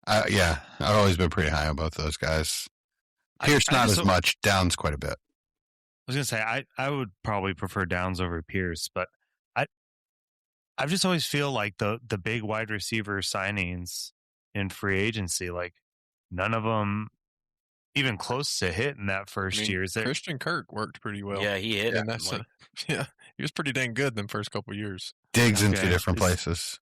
I've always been pretty high on both those guys. Pierce not as much, Downs quite a bit.
I was gonna say I would probably prefer Downs over Pierce, but I just always feel like the big wide receiver signings in free agency, like none of them even close to hitting that first year.
Christian Kirk worked pretty well.
Yeah, he hit.
And he was pretty dang good in the first couple of years.
Digs in 2 different places.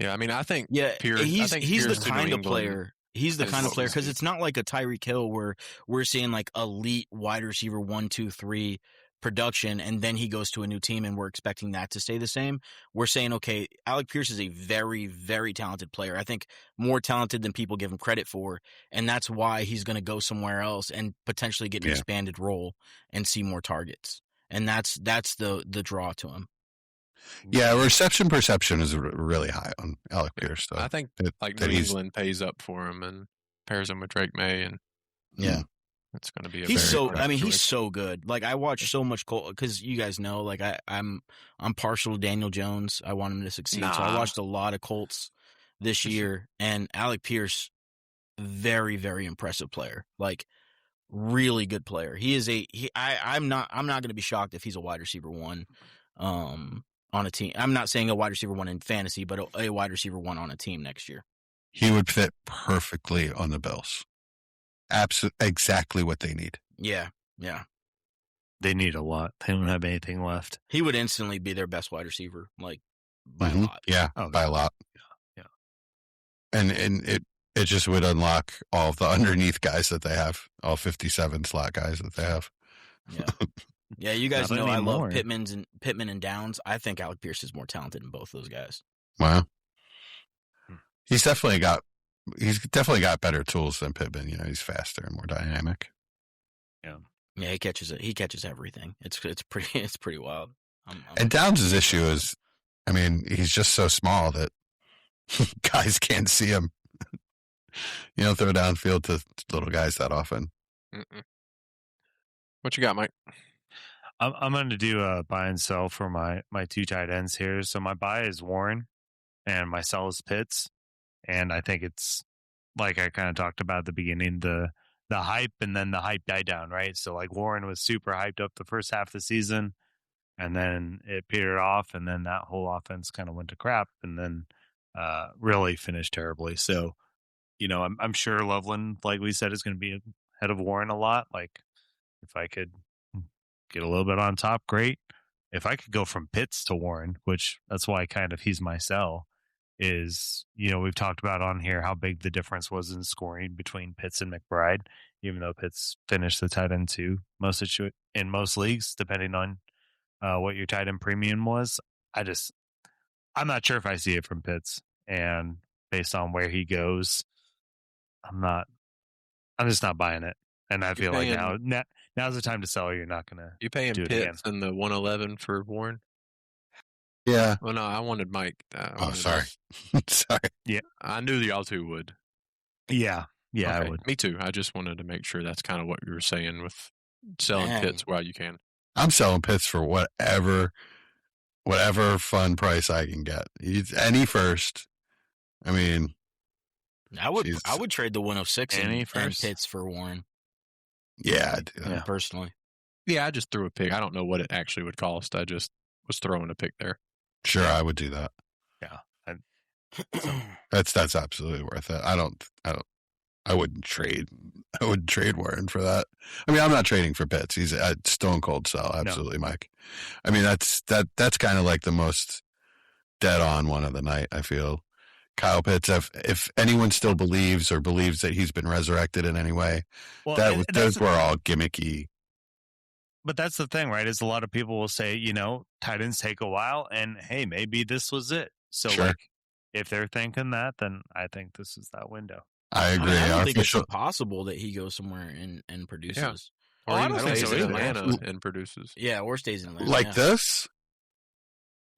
Yeah, I mean, I think
Pierce. He's the kind of player. He's the kind of player, because it's not like a Tyreek Hill where we're seeing like elite wide receiver 1, 2, 3 production, and then he goes to a new team and we're expecting that to stay the same. We're saying, okay, Alec Pierce is a very, very talented player. I think more talented than people give him credit for, and that's why he's going to go somewhere else and potentially get an expanded role and see more targets. And that's the draw to him.
Yeah, reception perception is really high on Alec Pierce. So
I think New England pays up for him and pairs him with Drake May, and it's going to be he's
so good. Like, I watch so much Colt, because you guys know, like I'm partial to Daniel Jones. I want him to succeed. So I watched a lot of Colts this year, and Alec Pierce, very, very impressive player. Like, really good player. He is I'm not going to be shocked if he's a wide receiver 1 on a team. I'm not saying a wide receiver 1 in fantasy, but a wide receiver 1 on a team next year.
He would fit perfectly on the Bills. Exactly what they need.
Yeah.
They need a lot. They don't have anything left.
He would instantly be their best wide receiver, like by a lot.
Yeah, by a lot.
Yeah.
And it just would unlock all of the underneath guys that they have, all 57 slot guys that they have.
Yeah. Yeah, you guys know I love Pittman and Downs. I think Alec Pierce is more talented than both those guys.
Wow. He's definitely got better tools than Pittman. He's faster and more dynamic.
Yeah, he catches everything. It's pretty wild.
And Downs' issue is, I mean, he's just so small that guys can't see him. You don't throw downfield to little guys that often.
Mm-mm. What you got, Mike?
I'm going to do a buy and sell for my 2 tight ends here. So my buy is Warren and my sell is Pitts. And I think it's, like I kind of talked about at the beginning, the hype, and then the hype died down, right? So like Warren was super hyped up the first half of the season, and then it petered off, and then that whole offense kind of went to crap, and then really finished terribly. So, I'm sure Loveland, like we said, is going to be ahead of Warren a lot. Like, if I could get a little bit on top, great. If I could go from Pitts to Warren, which that's why he's my sell, is, we've talked about on here how big the difference was in scoring between Pitts and McBride, even though Pitts finished the tight end 2 in most leagues, depending on what your tight end premium was. I'm not sure if I see it from Pitts, and based on where he goes, I'm just not buying it. And I feel like now's the time to sell. You're not going to.
You paying Pitts in the 111 for Warren?
Yeah.
Well, no, I wanted Mike.
Sorry. Sorry.
Yeah.
I knew y'all two would.
Yeah. Yeah,
okay.
I would.
Me too. I just wanted to make sure that's kind of what you were saying with selling Pitts while you can.
I'm selling Pitts for whatever fun price I can get. Any first. I mean,
I would trade the 106 and Pitts for Warren.
Yeah, I do.
Yeah. Personally.
Yeah, I just threw a pick. I don't know what it actually would cost. I just was throwing a pick there.
Sure, I would do that.
Yeah.
That's absolutely worth it. I wouldn't trade Warren for that. I mean, I'm not trading for Pitts. He's a stone cold sell. Absolutely, no. Mike. I mean, that's kind of like the most dead on one of the night. I feel Kyle Pitts. If anyone still believes that he's been resurrected in any way, those were all gimmicky.
But that's the thing, right? Is a lot of people will say, tight ends take a while, and hey, maybe this was it. So,
sure.
If they're thinking that, then I think this is that window.
I agree.
I don't think it's impossible that he goes somewhere and produces.
Yeah.
Or
I don't think
stays
so. In Atlanta and produces.
Yeah, or stays in Atlanta.
Like this?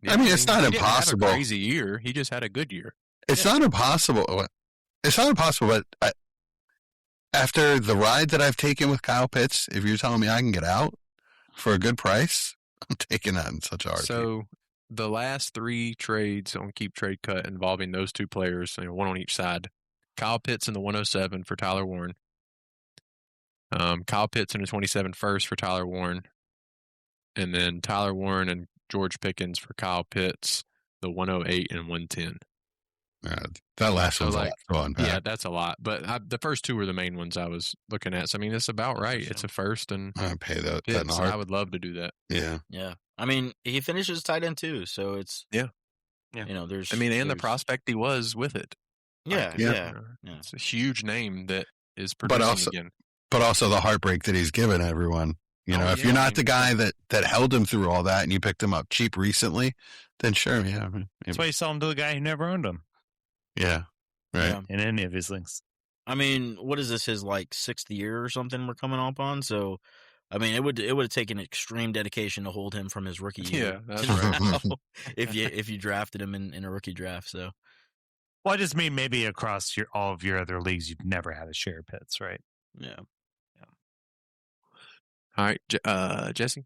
Yeah,
I mean, it's not
he
impossible.
Didn't have a crazy year. He just had a good year.
It's not impossible. It's not impossible, but after the ride that I've taken with Kyle Pitts, if you're telling me I can get out for a good price, I'm taking that in such a heartbeat.
So the last 3 trades on Keep Trade Cut involving those 2 players, one on each side. Kyle Pitts in the 107 for Tyler Warren. Kyle Pitts in the 27 first for Tyler Warren. And then Tyler Warren and George Pickens for Kyle Pitts, the 108 and 110.
That last one's a lot to unpack.
Yeah, that's a lot. But the first 2 were the main ones I was looking at. So, I mean, it's about right. It's a first and
I pay that.
Pitts, I would love to do that.
Yeah.
Yeah. I mean, he finishes tight end too, so it's there's.
I mean, and the prospect he was with it.
Yeah.
It's a huge name that is producing again.
But also the heartbreak that he's given everyone. If you're not the guy that held him through all that and you picked him up cheap recently, then sure, yeah.
That's why you sell him to the guy who never owned him.
Yeah, right.
Yeah.
In any of his links.
I mean, what is this? His 6th year or something we're coming up on. So, I mean, it would have taken extreme dedication to hold him from his rookie year.
Yeah, that's right.
if you drafted him in a rookie draft, so.
Well, I just mean maybe across all of your other leagues, you'd never have a share Pitts, right?
Yeah.
All right, Jesse.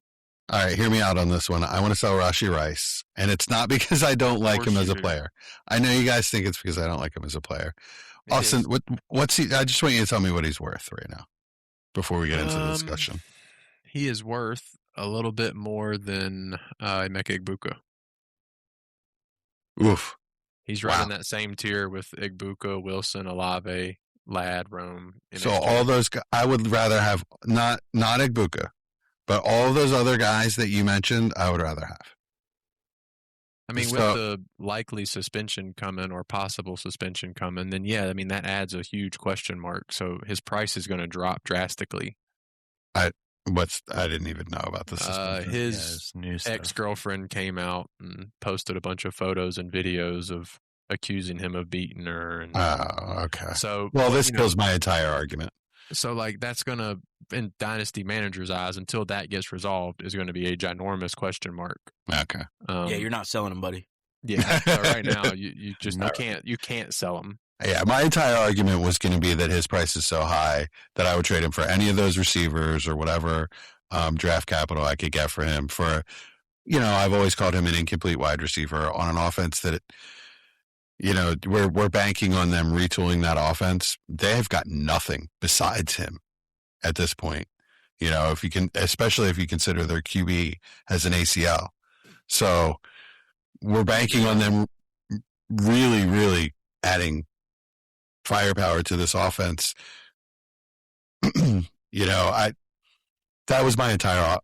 All right, hear me out on this one. I want to sell Rashee Rice, and it's not because I don't like him as a player. I know you guys think it's because I don't like him as a player. Austin, what's he? I just want you to tell me what he's worth right now before we get into the discussion.
He is worth a little bit more than Emeka Egbuka.
Oof.
He's right in that same tier with Egbuka, Wilson, Olave, Ladd, Rome.
So all those guys, I would rather have not Egbuka, but all those other guys that you mentioned, I would rather have.
I mean, with the likely suspension coming or possible suspension coming, then yeah, I mean that adds a huge question mark. So his price is going to drop drastically.
I didn't even know about the suspension.
His ex-girlfriend came out and posted a bunch of photos and videos of accusing him of beating her. And,
okay.
So,
this kills my entire argument.
So, that's going to, in Dynasty managers' eyes, until that gets resolved, is going to be a ginormous question mark.
Okay.
You're not selling him, buddy.
Yeah. So right now, you can't sell him.
Yeah, my entire argument was going to be that his price is so high that I would trade him for any of those receivers or whatever draft capital I could get for him. I've always called him an incomplete wide receiver on an offense that, we're banking on them retooling that offense. They have got nothing besides him at this point. Especially if you consider their QB has an ACL. So we're banking on them really, really adding firepower to this offense. That was my entire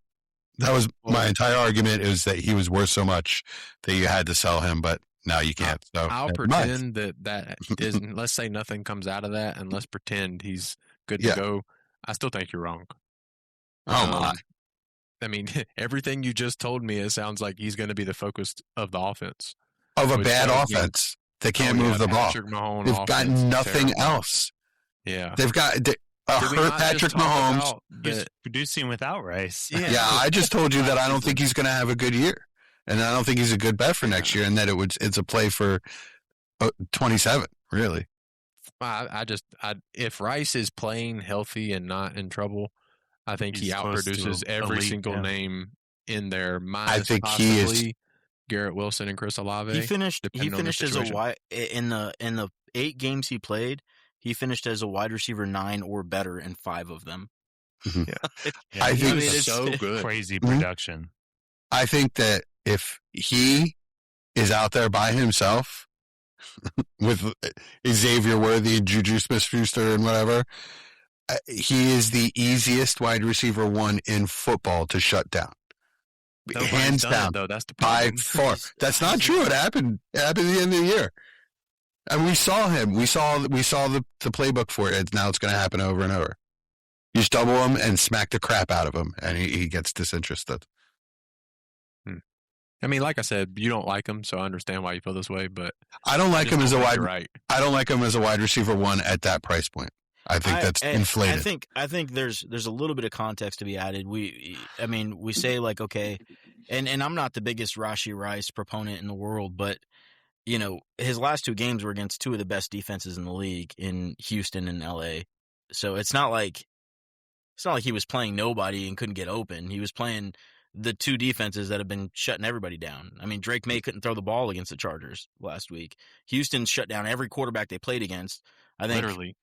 argument, is that he was worth so much that you had to sell him, but now you can't. So
I'll pretend that isn't. Let's say nothing comes out of that, and let's pretend he's good to go. I still think you're wrong.
Oh my!
I mean, everything you just told me, it sounds like he's going to be the focus of the offense.
Of a bad offense. They can't move the ball. They've got nothing else.
Yeah.
They've got hurt Patrick Mahomes.
He's producing without Rice.
Yeah, I just told you that I don't think he's going to have a good year. And I don't think he's a good bet for next year, and that it's a play for 27, really.
If Rice is playing healthy and not in trouble, I think he outproduces every single name in there.
I think he is.
Garrett Wilson and Chris Olave.
He finished as a wide in the 8 games he played. He finished as a wide receiver 9 or better in 5 of them.
Yeah,
I think
it's so good,
crazy production.
I think that if he is out there by himself, with Xavier Worthy, Juju Smith-Schuster, and whatever. He is the easiest wide receiver one in football to shut down.
Nobody's
Hands
done
down.
it, though. That's the
By
problem.
far. That's not true. It happened. It happened at the end of the year. And we saw him. We saw the playbook for it. Now it's going to happen over and over. You double him and smack the crap out of him, and he gets disinterested.
I mean, like I said, you don't like him, so I understand why you feel this way. But
I don't like him as a wide.
Right.
I don't like him as a wide receiver one at that price point. I think that's inflated.
I think there's a little bit of context to be added. We say like, okay, and I'm not the biggest Rashee Rice proponent in the world, but you know, his last two games were against two of the best defenses in the league in Houston and LA. So it's not like he was playing nobody and couldn't get open. He was playing the two defenses that have been shutting everybody down. I mean, Drake May couldn't throw the ball against the Chargers last week. Houston shut down every quarterback they played against. I think
Literally.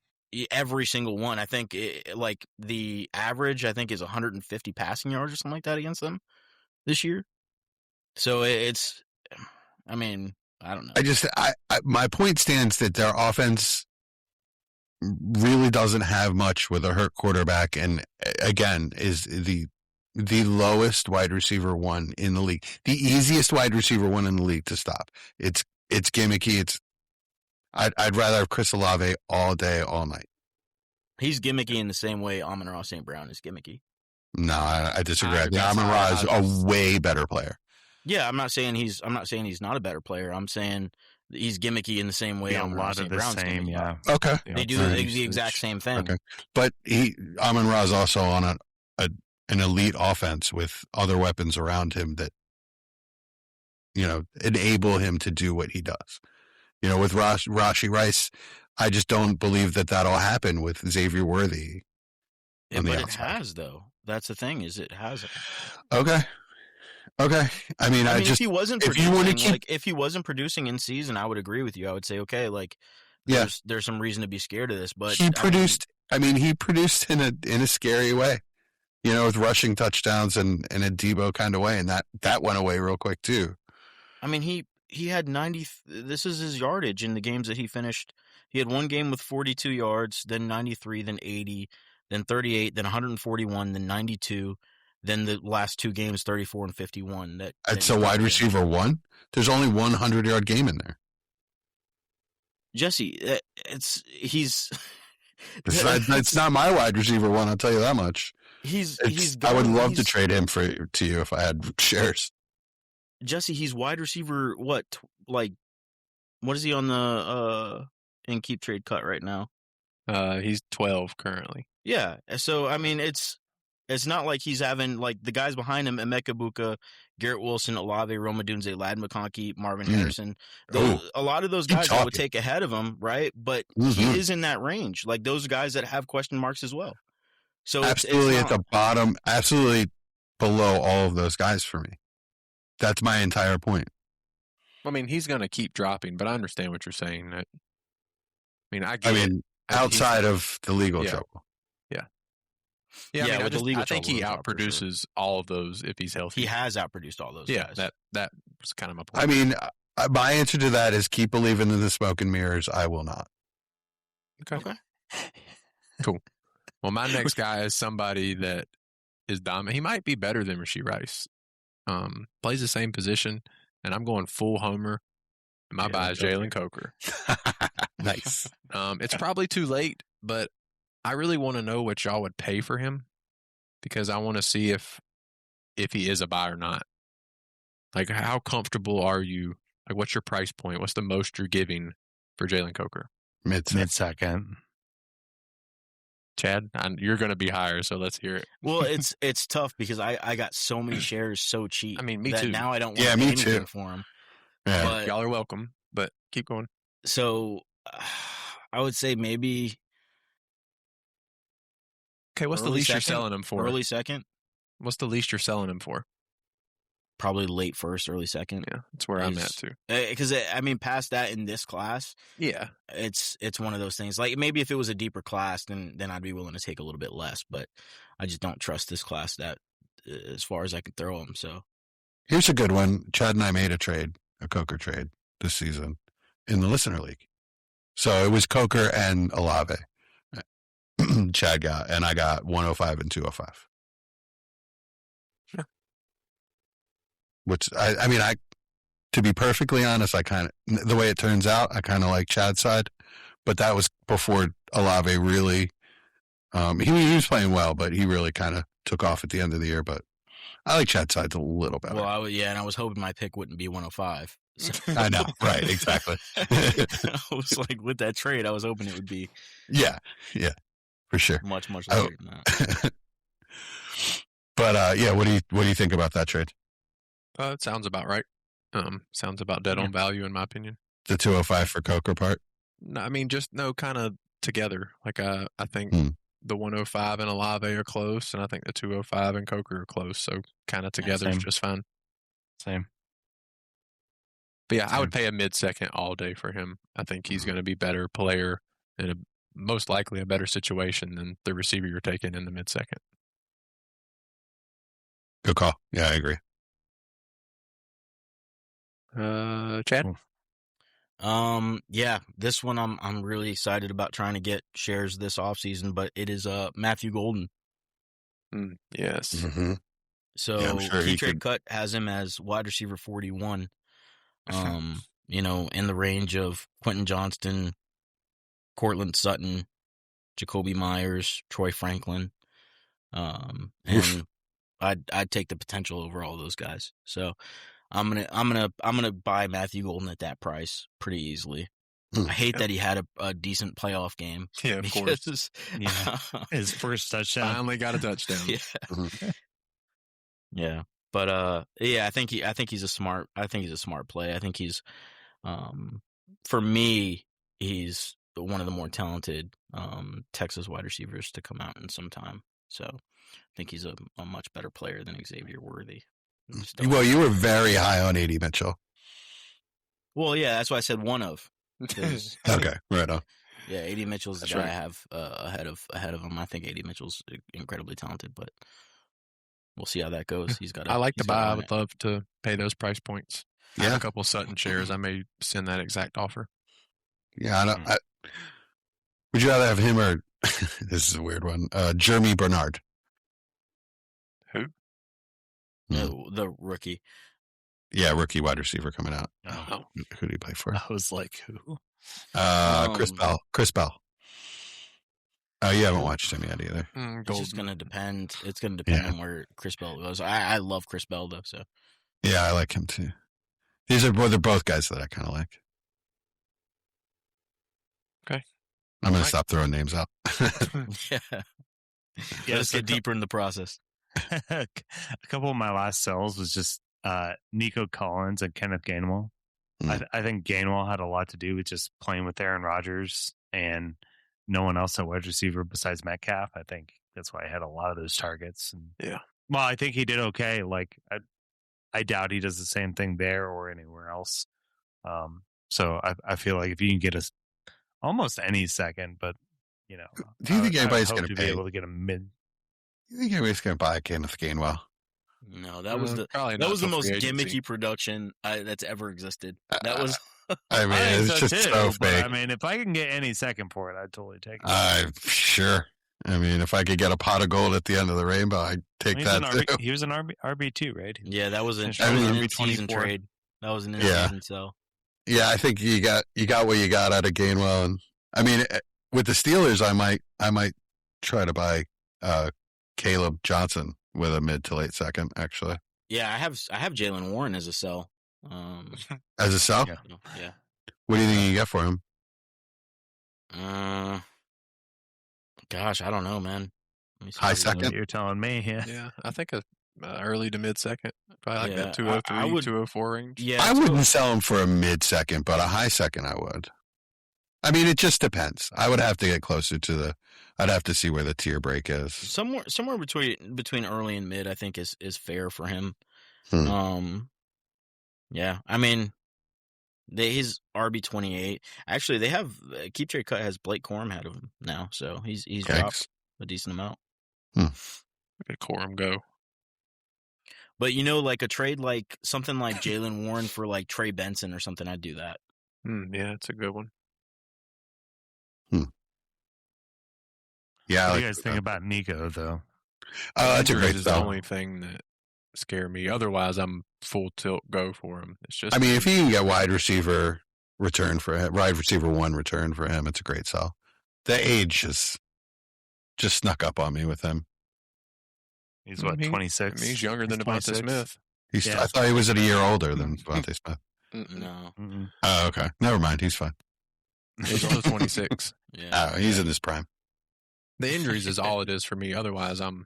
every single one. I think like the average, I think, is 150 passing yards or something like that against them this year. So it's, I mean, I don't know.
My point stands that their offense really doesn't have much with a hurt quarterback, and again is the lowest wide receiver one in the league, the easiest wide receiver one in the league to stop. It's gimmicky. I'd rather have Chris Olave all day, all night.
He's gimmicky in the same way Amon-Ra St. Brown is gimmicky.
No, I disagree. Amon-Ra is a way better player.
Yeah, I'm not saying he's not a better player. I'm saying he's gimmicky in the same way Amon-Ra St. Brown's gimmicky.
Yeah.
Okay.
They do the exact same thing.
Okay. But Amon-Ra is also on an elite offense with other weapons around him that, you know, enable him to do what he does. You know, with Rashee Rice, I just don't believe that that'll happen with Xavier Worthy.
Yeah, but it has, though. That's the thing, is it hasn't.
Okay. I mean,
if he wasn't producing, if he wasn't producing in season, I would agree with you. I would say, okay, like, there's some reason to be scared of this. But
he produced in a scary way. You know, with rushing touchdowns and in a Debo kind of way, and that went away real quick too.
I mean, he had 90. This is his yardage in the games that he finished. He had one game with 42 yards, then 93, then 80, then 38, then 141, then 92, then the last two games 34 and 51.
That's a wide receiver one. There's only 100-yard game in there.
Jesse, it's
not my wide receiver one. I'll tell you that much. I would love to trade him to you if I had shares.
Jesse, he's wide receiver. What is he on the in keep trade cut right now?
He's 12 currently.
Yeah. So I mean, it's not like he's having like the guys behind him: Emeka Buka, Garrett Wilson, Olave, Roma Dunze, Lad McConkey, Marvin Harrison. A lot of those guys I would take ahead of him, right? But he is in that range, like those guys that have question marks as well. So
absolutely at the bottom, absolutely below all of those guys for me. That's my entire point.
I mean, he's going to keep dropping, but I understand what you're saying.
Outside of the legal trouble.
Yeah, I think he outproduces all of those if he's healthy.
He has outproduced all those guys.
That was kind of my point.
I mean, my answer to that is keep believing in the smoke and mirrors. I will not.
Okay. Cool. Well, my next guy is somebody that is dominant. He might be better than Rashee Rice. Plays the same position, and I'm going full homer. My buy is Jalen Coker.
Nice.
It's probably too late, but I really want to know what y'all would pay for him because I want to see if he is a buy or not. Like, how comfortable are you? Like, what's your price point? What's the most you're giving for Jalen Coker?
Mid-second.
Chad, you're going to be higher, so let's hear it.
Well, it's tough because I got so many shares so cheap.
I mean, me
that
too.
Now I don't want to pay anything for him.
Yeah.
But,
y'all are welcome, but keep going.
So I would say maybe.
Okay, what's the least you're selling him for?
Early second.
What's the least you're selling him for?
Probably late first, early second.
Yeah, that's where I'm at too.
Because I mean, past that in this class,
yeah,
it's one of those things. Like maybe if it was a deeper class, then I'd be willing to take a little bit less. But I just don't trust this class that as far as I can throw them. So
here's a good one. Chad and I made a Coker trade this season. in the listener league. So it was Coker and Olave. Chad got, and I got 105 and 205.
Sure.
Which to be perfectly honest, the way it turns out, I kind of like Chad's side, but that was before Olave really, he was playing well, but he really kind of took off at the end of the year. But I like Chad's side a little better.
Well, and I was hoping my pick wouldn't be 105. So.
I know, right? Exactly.
I was like, with that trade, I was hoping it would be.
Yeah, for sure.
Much later than that.
But what do you think about that trade?
It sounds about right. Sounds about dead on value in my opinion.
The 205 for Coker part?
No, I mean kind of together. Like I think the 105 and Olave are close, and I think the 205 and Coker are close. So kind of together is just fine.
Same.
But I would pay a mid-second all day for him. I think he's going to be better player and most likely a better situation than the receiver you're taking in the mid-second.
Good call. Yeah, I agree.
Chad?
This one I'm really excited about trying to get shares this offseason, but it is Matthew Golden.
Yes.
Mm-hmm.
So
I'm sure
Key Trade Cut has him as wide receiver 41. In the range of Quentin Johnston, Cortland Sutton, Jacoby Myers, Troy Franklin. And I'd take the potential over all those guys. So I'm gonna buy Matthew Golden at that price pretty easily. I hate that he had a decent playoff game.
Yeah, of course.
Yeah. His first touchdown.
Finally got a touchdown.
Yeah.
Mm-hmm.
Yeah. But I think he's a smart play. I think he's for me, he's one of the more talented Texas wide receivers to come out in some time. So I think he's a much better player than Xavier Worthy.
Well, you were very high on A.D. Mitchell.
Well, yeah, that's why I said one of.
Okay, right on.
Yeah, A.D. Mitchell's the guy I have ahead of him. I think A.D. Mitchell's incredibly talented, but we'll see how that goes.
I like the buy. I would love to pay those price points. I have a couple of Sutton shares. I may send that exact offer.
Yeah, would you rather have him or this is a weird one? Jeremy Bernard.
Who?
The rookie.
Yeah, rookie wide receiver coming out.
Oh.
Who do you play for?
I was like, who?
Chris Bell. Chris Bell. Oh, you haven't watched him yet either.
It's just going to depend. It's going to depend on where Chris Bell goes. I love Chris Bell, though. So
yeah, I like him too. They're both guys that I kind of like.
Okay.
I'm going to stop throwing names out.
Let's get deeper in the process.
A couple of my last sells was just Nico Collins and Kenneth Gainwell. I think Gainwell had a lot to do with just playing with Aaron Rodgers and no one else at wide receiver besides Metcalf. I think that's why I had a lot of those targets. And, well, I think he did okay. Like I doubt he does the same thing there or anywhere else. So I feel like if you can get us almost any second, but do
you think anybody's going to
be able to get a mid?
You think anybody's going to buy Kenneth Gainwell?
No, that was the most gimmicky production that's ever existed. That was.
I mean, it's just so fake.
I mean, if I can get any second for it, I'd totally take it.
Sure. I mean, if I could get a pot of gold at the end of the rainbow, I'd take that too.
He was an RB2, right?
Yeah, that was an in-season trade. That was an in-season sell.
Yeah, I think you got what you got out of Gainwell, and I mean, with the Steelers, I might try to buy Caleb Johnson with a mid to late second. Actually,
yeah, I have Jalen Warren as a sell.
As a sell?
Yeah.
What do you think you get for him?
Gosh, I don't know, man.
High second?
You're telling me,
Yeah, I think early to mid second, probably like that 203, 204 range.
Yeah,
I wouldn't sell him for a mid second, but a high second I would. I mean, it just depends. I would have to get closer to I'd have to see where the tier break is.
Somewhere between early and mid, I think is fair for him. Yeah, I mean, his RB28. Actually, they have Keep Trade Cut has Blake Corum ahead of him now, so he's dropped a decent amount.
Look at Corum go.
But like a trade like something like Jalen Warren for like Trey Benson or something, I'd do that.
Yeah, it's a good one.
Yeah.
What
I
do you
like
guys think about Nico, though?
that's a
Injuries
great
is the
sell.
only thing that scare me. Otherwise, I'm full tilt go for him. It's just
I mean, if he can get wide receiver return for him, wide receiver 1 return for him, it's a great sell. The age just snuck up on me with him.
He's what, 26?
he's younger than Devontae
26?
Smith.
Yeah.
I thought he was a year older than Devontae Smith.
No.
Mm-mm.
Oh, okay. Never mind. He's fine.
He's still 26.
Yeah.
Oh, he's in his prime.
The injuries is all it is for me. Otherwise, I'm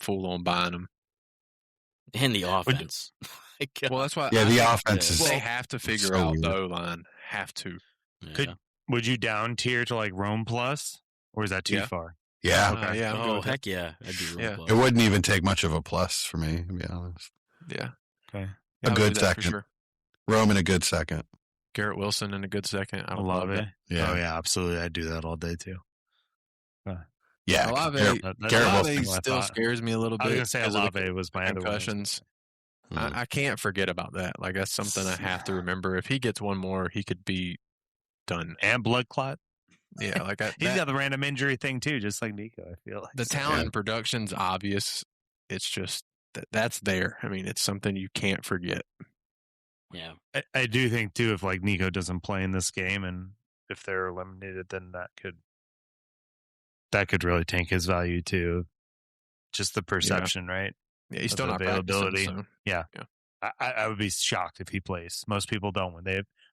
full on buying them.
And the offense. My God.
Well, that's why.
Yeah, the offense is.
They have to figure
so
out
weird.
the O-line. Have to.
Yeah.
Would you down tier to like Rome Plus, or is that too
Yeah.
far?
Yeah.
Okay.
Yeah. I'm good
Oh,
with it.
heck yeah. I'd be real
Yeah.
close.
It wouldn't even take much of a plus for me, to be honest.
Yeah.
Okay.
Yeah, I'll
good
do that for
second.
sure.
Rome in a good second.
Garrett Wilson in a good second. I
I
would
love it.
that.
Yeah.
Oh yeah, absolutely. I'd do that all day too.
Yeah.
Olave,
Garrett-
Garrett
Olave
Wilson, I
still
thought.
scares me a little
I
bit.
was gonna say
because of the
Olave was my other one.
concussions.
Mm.
I can't forget about that. Like that's something I have to remember. If he gets one more, he could be done.
And blood clot.
Yeah, like
He's got the random injury thing too, just like Nico. I feel like
the talent and production's obvious. It's just that's there. I mean, it's something you can't forget.
Yeah.
I do think too, if like Nico doesn't play in this game, and if they're eliminated, then that could really tank his value too. Just the perception, right?
Yeah, he's
Of
still not
availability.
practicing, so.
Yeah. I would be shocked if he plays. Most people don't.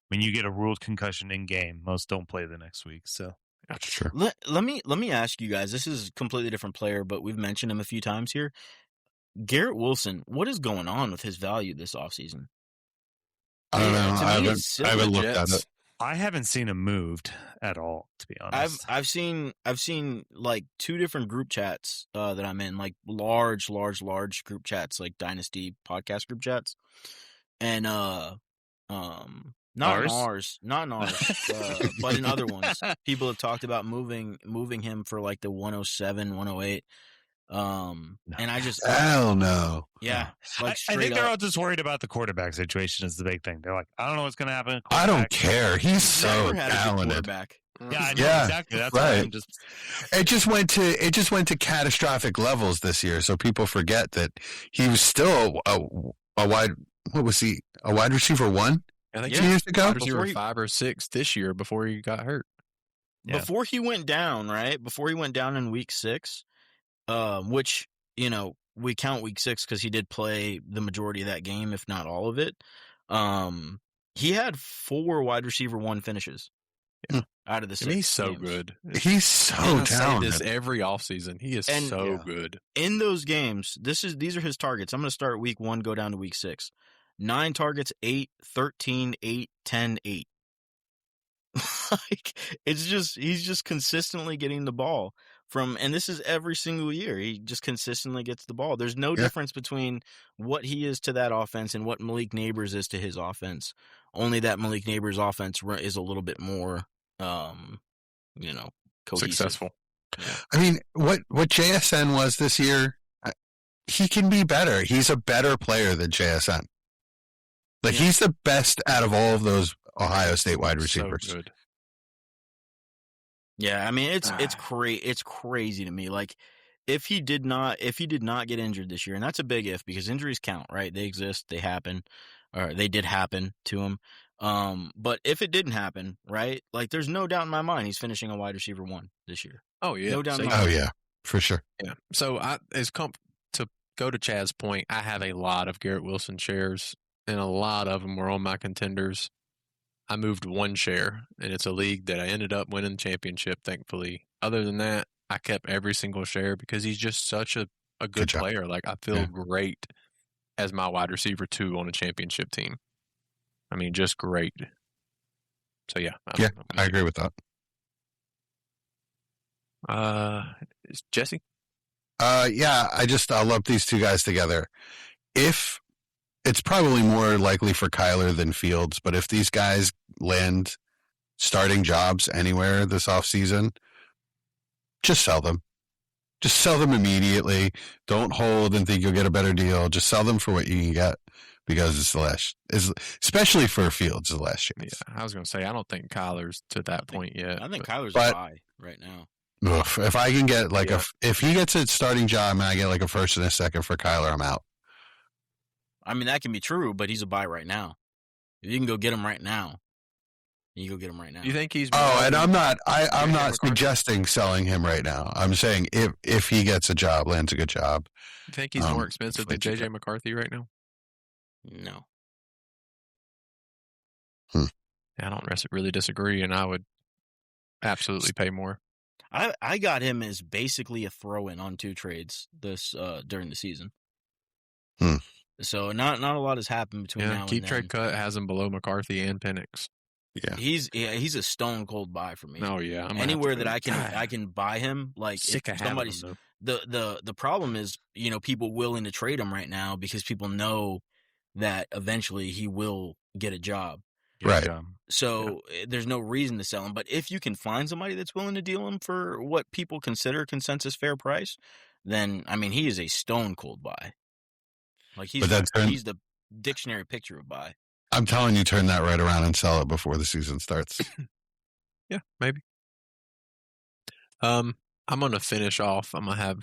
When you get a ruled concussion in game, most don't play the next week. So
That's true.
Let me ask you guys. This is a completely different player, but we've mentioned him a few times here. Garrett Wilson, what is going on with his value this offseason?
I don't know.
To me,
I
it's silly.
haven't looked at
Jets.
it.
I haven't seen him moved at all, to be honest.
I've seen like 2 different group chats that I'm in, like large group chats, like Dynasty podcast group chats, and not
Ours?
in ours, but in other ones. People have talked about moving him for like the 107, 108. And I just
Hell no.
yeah, like
I think they're
up.
all just worried about the quarterback situation is the big thing. They're like, I don't know what's going to happen.
I don't care. He's so
Never had a good
talented.
quarterback.
Yeah, I know,
Yeah,
exactly. That's
right.
why I'm just.
It just went to catastrophic levels this year. So people forget that he was still a wide. What was he? A wide receiver 1
I think
2 years ago.
wide receiver
Before he-
5 or 6 this year before he got hurt.
Yeah.
Before he went down, right? Before he went down in week 6, which, we count week 6 because he did play the majority of that game, if not all of it. He had 4 wide receiver 1 finishes out of the 6
And he's so
games.
good.
He's so
I say
talented.
this every offseason. He is
And-
so
Yeah.
good.
In those games, these are his targets. I'm going to start week 1, go down to week 6. 9 targets, 8, 13, 8, 10, 8. Like, he's just consistently getting the ball and this is every single year. He just consistently gets the ball. There's no difference between what he is to that offense and what Malik Neighbors is to his offense. Only that Malik Neighbors' offense is a little bit more, cohesive.
Successful.
I mean, what JSN was this year, he can be better. He's a better player than JSN. Like, he's the best out of all of those Ohio State wide receivers.
So good.
Yeah, I mean it's crazy to me. Like if he did not get injured this year, and that's a big if because injuries count, right? They exist, they happen, or they did happen to him. But if it didn't happen, right? Like there's no doubt in my mind he's finishing a wide receiver 1 this year.
Oh yeah.
No doubt in
So,
my mind.
Oh, yeah, for sure.
yeah. So to go to Chad's point, I have a lot of Garrett Wilson shares, and a lot of them were on my contenders. I moved 1 share, and it's a league that I ended up winning the championship, thankfully. Other than that, I kept every single share because he's just such a good
job.
player. Like, I feel great as my wide receiver 2 on a championship team. I mean, just great. So, yeah.
I agree with that.
Is Jesse?
Yeah, I love these 2 guys together. If it's probably more likely for Kyler than Fields, but if these guys land starting jobs anywhere this offseason, just sell them. Just sell them immediately. Don't hold and think you'll get a better deal. Just sell them for what you can get because it's the last, especially for Fields, the last chance.
Yeah, I was going to say, I don't think Kyler's to that point yet.
I think
but-
Kyler's
but-
a buy right now.
Oof, if I can get like
Yeah.
if he gets a starting job and I get like a first and a second for Kyler, I'm out.
I mean, that can be true, but he's a buy right now. If you can go get him right now, you go get him right now.
You think he's?
Oh, and I'm not
JJ
not
McCarthy?
suggesting selling him right now. I'm saying if he gets a job, lands a good job.
You think he's more expensive than
definitely
JJ McCarthy right now?
No.
I don't really disagree, and I would absolutely pay more.
I got him as basically a throw-in on 2 trades this during the season.
Hmm.
So not a lot has happened between now
Keep
and
trade
then.
cut has him below McCarthy and Penix.
Yeah.
He's a stone cold buy for me.
Oh yeah, I'm gonna have
Anywhere
to-
that
God,
I can buy him, like
sick
if
of having
somebody's
him, though.
the problem is, people willing to trade him right now because people know that eventually he will get a job.
Right.
So there's no reason to sell him. But if you can find somebody that's willing to deal him for what people consider consensus fair price, then I mean he is a stone cold buy. Like he's the dictionary picture of buy.
I'm telling you, turn that right around and sell it before the season starts.
Yeah, maybe. I'm gonna finish off. I'm gonna have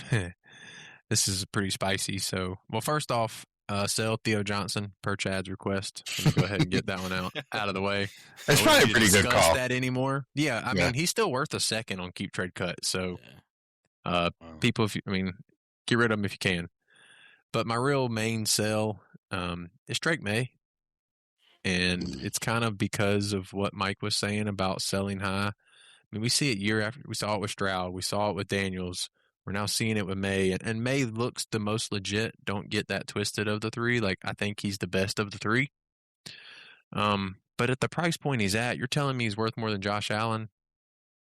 this is pretty spicy. So, well, first off, sell Theo Johnson per Chad's request. Let me go ahead and get that one out of the way.
It's
I
probably a
wouldn't need to
pretty good
discuss
call.
that anymore. Yeah, I
Yeah.
mean he's still worth a second on keep trade cut. So,
Yeah.
people, get rid of him if you can. But my real main sell is Drake May. And it's kind of because of what Mike was saying about selling high. I mean, we see it year after. We saw it with Stroud. We saw it with Daniels. We're now seeing it with May. And May looks the most legit. Don't get that twisted of the 3. Like, I think he's the best of the 3. But at the price point he's at, you're telling me he's worth more than Josh Allen?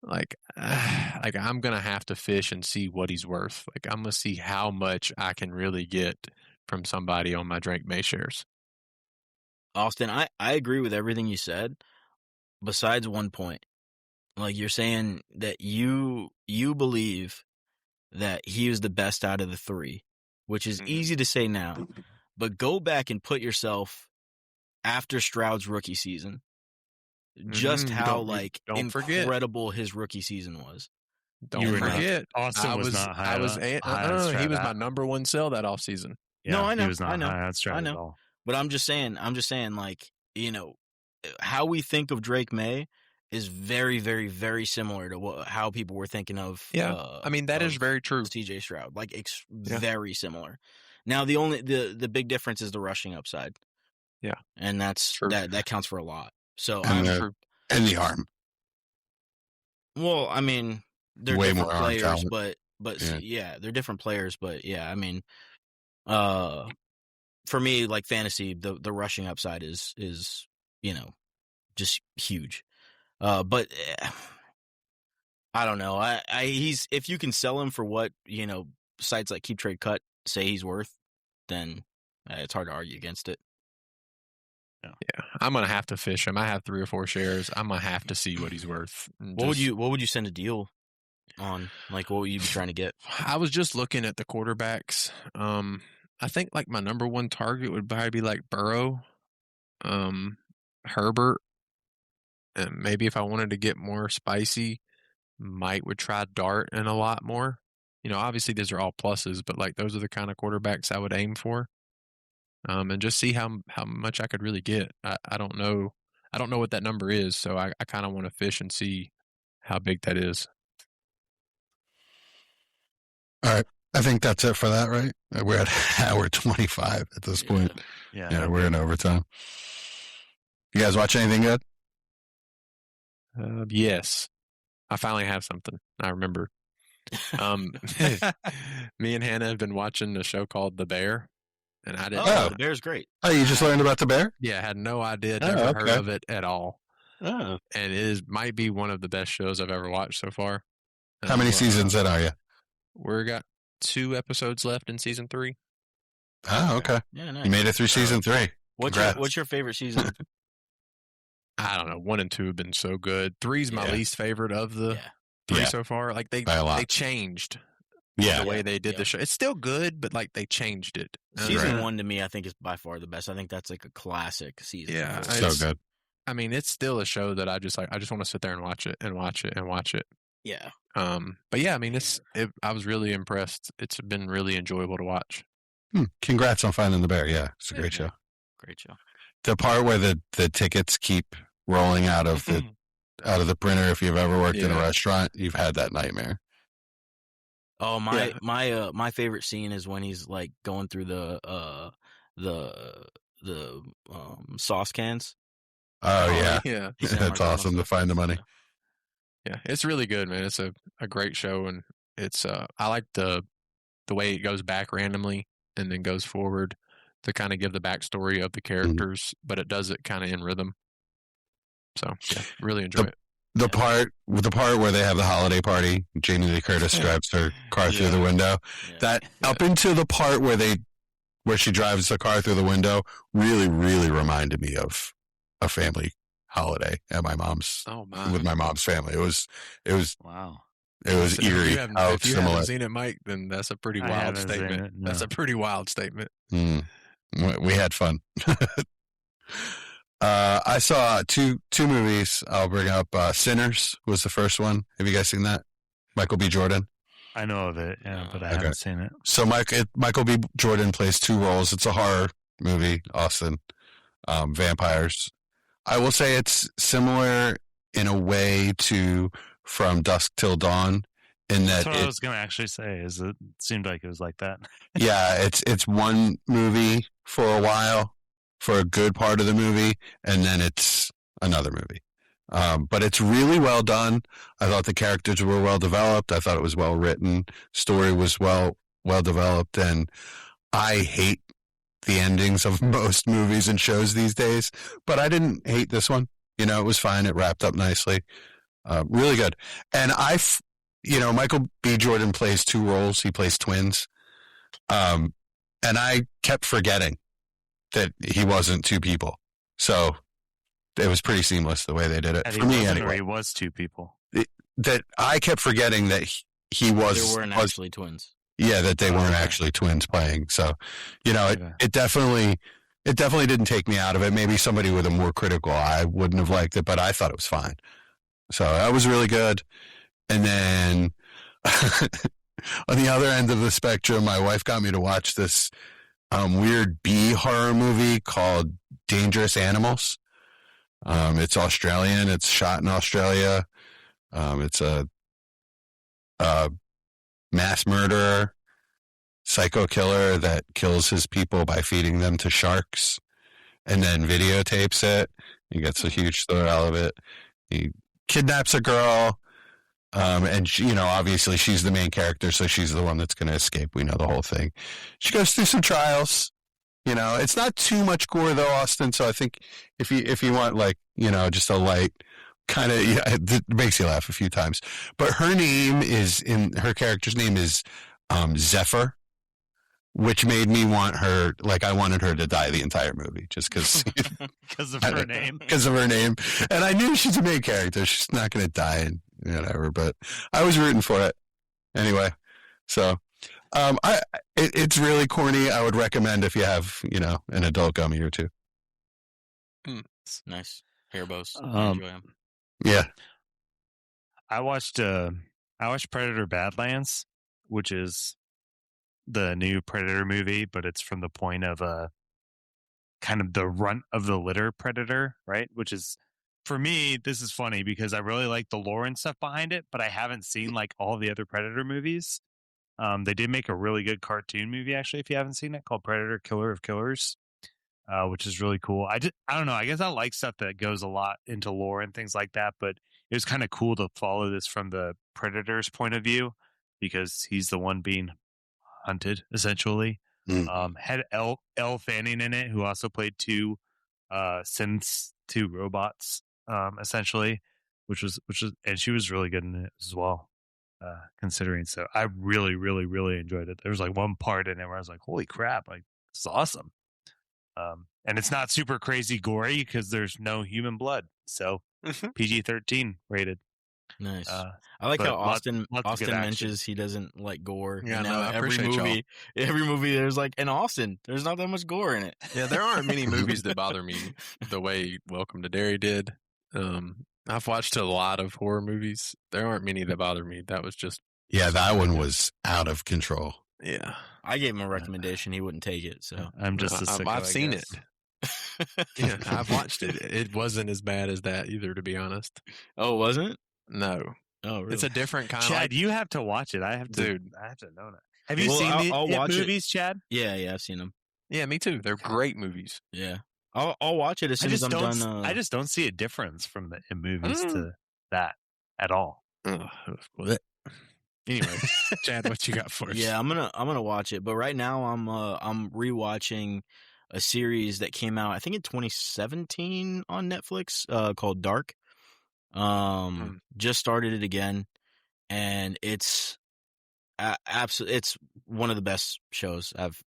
Like I'm going to have to fish and see what he's worth. Like, I'm going to see how much I can really get from somebody on my Drake May shares.
Austin, I agree with everything you said, besides one point. Like you're saying that you believe that he is the best out of the 3, which is easy to say now, but go back and put yourself after Stroud's rookie season. Just how
don't forget.
incredible his rookie season was.
Don't
You were not-
forget.
Austin was not high.
He was my number 1 sell that offseason.
No, I know,
He was not
I know,
high on Stroud
I
at
know.
all.
But I'm just saying, like, how we think of Drake May is very, very, very similar to how people were thinking of.
Yeah, that is very true.
CJ Stroud, like, very similar. Now, the big difference is the rushing upside.
Yeah,
and that's
true.
that counts for a lot. So
And
I'm
the arm.
Well, I mean, they're
Way
different
more arm
players,
talent.
but
Yeah.
yeah, they're different players. But yeah, I mean, for me, like fantasy, the rushing upside is just huge. But I don't know. He's if you can sell him for what sites like Keep Trade Cut say he's worth, then it's hard to argue against it.
Yeah, I'm gonna have to fish him. I have 3 or 4 shares. I'm gonna have to see what he's worth.
What would you send a deal on? Like, what would you be trying to get?
I was just looking at the quarterbacks. I think like my number 1 target would probably be like Burrow, Herbert, and maybe if I wanted to get more spicy, Mike would try Dart and a lot more. Obviously these are all pluses, but like those are the kind of quarterbacks I would aim for. And just see how much I could really get. I don't know. I don't know what that number is, so I kind of want to fish and see how big that is.
All right. I think that's it for that, right? We're at hour 25 at this point. Yeah, we're in overtime. You guys watch anything good?
Yes. I finally have something. I remember. Me and Hannah have been watching a show called The Bear. And I didn't know.
The Bear's great.
Oh, you just learned about the bear?
Yeah, I had no idea,
Oh,
never
okay.
heard of it at all.
Oh.
And it might be one of the best shows I've ever watched so far.
How many seasons in are you?
We got 2 episodes left in season 3.
Oh, okay.
Yeah, nice.
You made it through season 3. Congrats.
What's your favorite season?
I don't know. 1 and 2 have been so good. 3's my
Yeah.
least favorite of the
Yeah.
3
Yeah.
so far. Like
By a lot.
they changed.
Yeah.
The way they did the show. It's still good, but like they changed it.
Season 1 to me, I think, is by far the best. I think that's like a classic season.
Yeah,
So good.
I mean, it's still a show that I just want to sit there and watch it and watch it and watch it.
Yeah.
But yeah, I mean, I was really impressed. It's been really enjoyable to watch.
Congrats on Finding the Bear. Yeah, it's a great show.
Great show.
The part where the tickets keep rolling out of the printer. If you've ever worked in a restaurant, you've had that nightmare.
Oh, my favorite scene is when he's like going through the sauce cans.
Oh yeah,
yeah.
That's awesome to find the money.
Yeah, it's really good, man. It's a great show, and it's I like the way it goes back randomly and then goes forward to kind of give the backstory of the characters, but it does it kind of in rhythm. So yeah, really enjoy it.
The part where they have the holiday party, Jamie Lee Curtis drives her car through the window.
Yeah.
That up into the part where she drives the car through the window really, really reminded me of a family holiday at my mom's.
Oh my!
With my mom's family, it was
Wow.
It was eerie.
If you haven't seen it, Mike, then that's a pretty wild statement.
No.
That's a pretty wild statement.
We had fun. I saw two movies. I'll bring up. Sinners was the first one. Have you guys seen that? Michael B. Jordan.
I know of it, but I haven't seen it.
So Michael B. Jordan plays two roles. It's a horror movie, Austin. Vampires. I will say it's similar in a way to From Dusk Till Dawn, in that
That's what I was going to actually say. Is it seemed like it was like that?
Yeah, it's one movie for a while, for a good part of the movie, and then it's another movie. But it's really well done. I thought the characters were well developed. I thought it was well written. Story was well developed, and I hate the endings of most movies and shows these days, but I didn't hate this one. It was fine. It wrapped up nicely. Really good. And Michael B. Jordan plays two roles. He plays twins. And I kept forgetting that he wasn't two people. So it was pretty seamless the way they did it. For me, anyway.
Or he was two people.
That I kept forgetting that he was.
They weren't actually twins.
Yeah, that they weren't actually twins playing. So, it definitely didn't take me out of it. Maybe somebody with a more critical eye wouldn't have liked it, but I thought it was fine. So that was really good. And then on the other end of the spectrum, my wife got me to watch this weird B horror movie called Dangerous Animals. It's Australian. It's shot in Australia. It's a mass murderer, psycho killer that kills his people by feeding them to sharks and then videotapes it. He gets a huge thrill out of it. He kidnaps a girl. And she, obviously she's the main character, so she's the one that's going to escape. We know the whole thing. She goes through some trials. It's not too much gore though, Austin. So I think if you want just a light kind of, it makes you laugh a few times. But her character's name is Zephyr, which made me want her, I wanted her to die the entire movie just because
of her name.
Because of her name. And I knew she's a main character. She's not going to die and whatever, but I was rooting for it anyway. So, it's really corny. I would recommend if you have, an adult gummy or two.
Nice. Hairbos.
Enjoy
them.
Yeah.
I watched Predator Badlands, which is the new Predator movie, but it's from the point of kind of the runt of the litter predator, right? Which is, for me, this is funny because I really like the lore and stuff behind it, but I haven't seen all the other Predator movies. They did make a really good cartoon movie, actually, if you haven't seen it, called Predator Killer of Killers, which is really cool. I don't know. I guess I like stuff that goes a lot into lore and things like that, but it was kind of cool to follow this from the Predator's point of view because he's the one being hunted, essentially. Had Elle Fanning in it, who also played two synths, two robots, essentially, which was, and she was really good in it as well, considering. So I really, really, really enjoyed it. There was one part in it where I was like, "Holy crap! This is awesome!" And it's not super crazy gory because there's no human blood, so PG-13 rated.
Nice. I like
but
how Austin
lots of good action.
mentions he doesn't like gore.
Yeah,
and
no,
now
I
every
appreciate
movie there's like in Austin, there's not that much gore in it.
Yeah, there aren't many movies that bother me the way Welcome to Derry did. I've watched a lot of horror movies. There aren't many that bother me. That was just
that one was out of control.
yeah.
I gave him a recommendation. He wouldn't take it. So
I'm just a sicko,
I've
I
seen
guess.
it. Yeah, I've watched it. It wasn't as bad as that either, to be honest.
Oh, wasn't?
No,
Oh, really?
it's a different kind.
Chad, you have to watch it. I have to know that. Have you seen
I'll
the
watch it.
movies, Chad?
Yeah, I've seen them.
Yeah, me too. They're great movies.
Yeah, I'll watch it as soon as I'm done.
I just don't see a difference from the movies to that at all.
Anyway, Chad, what you got for us?
Yeah, I'm gonna watch it. But right now, I'm rewatching a series that came out, I think, in 2017 on Netflix, called Dark. Just started it again, and it's absolutely, it's one of the best shows I've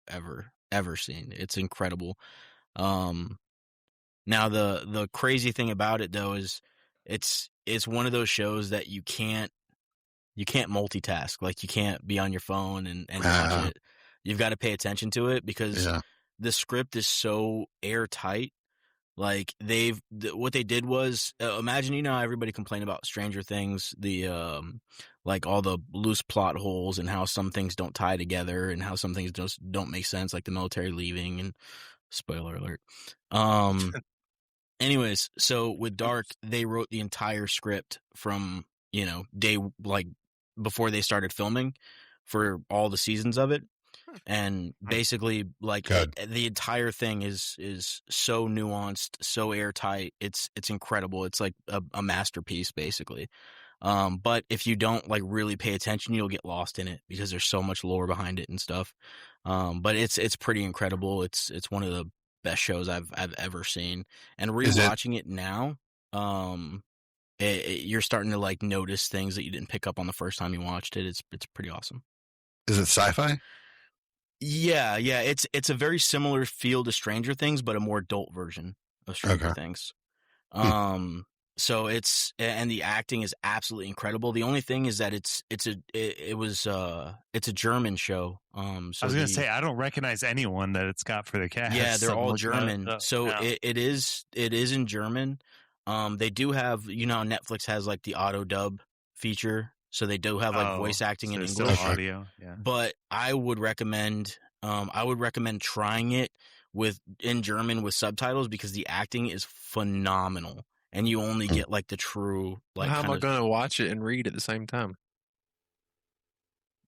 ever seen. It's incredible. Now the crazy thing about it though is it's one of those shows that you can't multitask. Like, you can't be on your phone and watch it. You've got to pay attention to it because the script is so airtight. Like, what they did was, imagine, how everybody complained about Stranger Things, the like all the loose plot holes and how some things don't tie together and how some things just don't make sense, like the military leaving, and spoiler alert. Anyways, so with Dark, they wrote the entire script from, day, like, before they started filming for all the seasons of it. And basically, like, the entire thing is so nuanced, so airtight. It's incredible. It's like a masterpiece, basically. But if you don't, like, really pay attention, you'll get lost in it because there's so much lore behind it and stuff. But it's pretty incredible. It's one of the best shows I've ever seen. And rewatching it now, you're starting to, like, notice things that you didn't pick up on the first time you watched it. It's pretty awesome.
Is it sci-fi?
Yeah. It's a very similar feel to Stranger Things, but a more adult version of Stranger Things. So and the acting is absolutely incredible. The only thing is that it's a German show. So
I was gonna say, I don't recognize anyone that it's got for the cast.
Yeah, they're all
like
German. So it is in German. They do have, how Netflix has, like, the auto dub feature. So they do have, like, voice acting in English.
Still audio, yeah.
But I would recommend trying it in German with subtitles because the acting is phenomenal, and you only get, like, the true, like.
How am I going to watch it and read at the same time?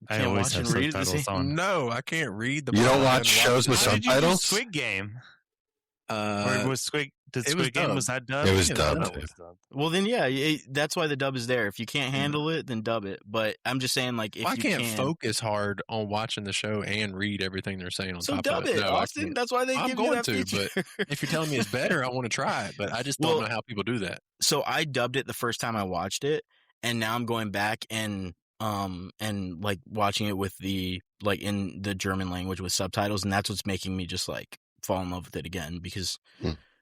I always have subtitles on.
No, I can't read the.
You don't watch shows with subtitles?
Squid Game. Or was Squid Game, was that dubbed?
It was dubbed.
Well, then, that's why the dub is there. If you can't handle it, then dub it. But I'm just saying, like, if
I can't focus hard on watching the show and read everything they're saying on top
dub
of it.
it,
No,
Austin. That's why they give you that feature.
But if you're telling me it's better, I want to try it. But I just don't know how people do that.
So I dubbed it the first time I watched it, and now I'm going back and like watching it with the, like, in the German language with subtitles, and that's what's making me just, like, fall in love with it again because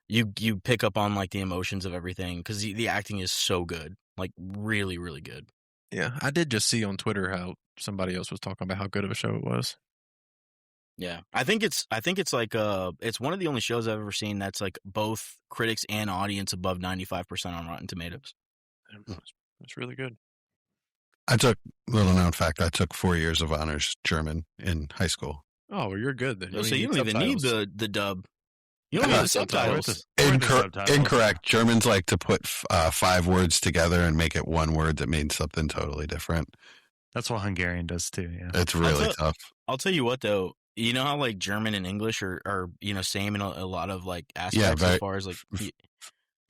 you pick up on, like, the emotions of everything because the acting is so good, like, really, really good.
Yeah, I did just see on Twitter how somebody else was talking about how good of a show it was.
Yeah, I think it's like it's one of the only shows I've ever seen that's, like, both critics and audience above 95% on Rotten Tomatoes.
It's really good.
I took, little known fact, I took 4 years of honors German in high school.
Oh, well, you're good then.
So you don't even need the dub. You don't need the subtitles.
Incorrect. Germans like to put 5 words together and make it one word that means something totally different.
That's what Hungarian does too. Yeah,
it's really tough.
I'll tell you what, though. You know how, like, German and English are same in a lot of, like, aspects as far as, like.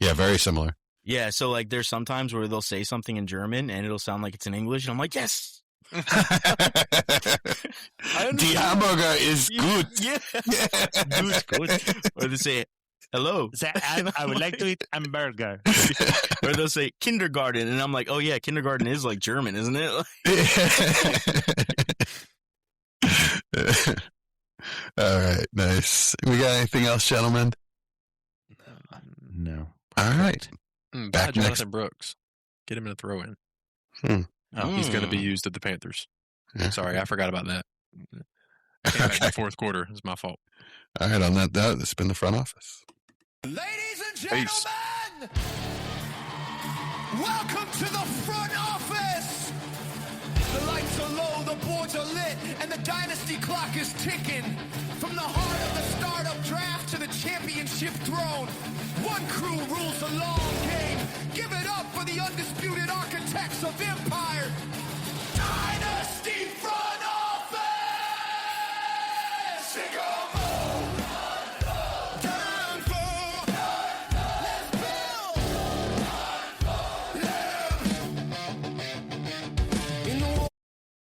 Very similar.
Yeah, so, like, there's sometimes where they'll say something in German and it'll sound like it's in English, and I'm like, yes.
The hamburger is good.
Yeah. Good. Or they say, hello.
I would like to eat hamburger.
Or they'll say kindergarten, and I'm like, oh yeah, kindergarten is, like, German, isn't it?
All right, nice. We got anything else, gentlemen?
No.
All right.
Back Jonathan Brooks. Get him in a throw-in. He's going to be used at the Panthers.
Yeah.
Sorry, I forgot about that. I came back in the fourth quarter. It's my fault.
All right, on that, it's been the front office.
Ladies and gentlemen, welcome to the front office. The lights are low, the boards are lit, and the dynasty clock is ticking. From the heart of the startup draft to the championship throne, one crew rules the long game. Give it up for the undisputed architects of empire, Dynasty!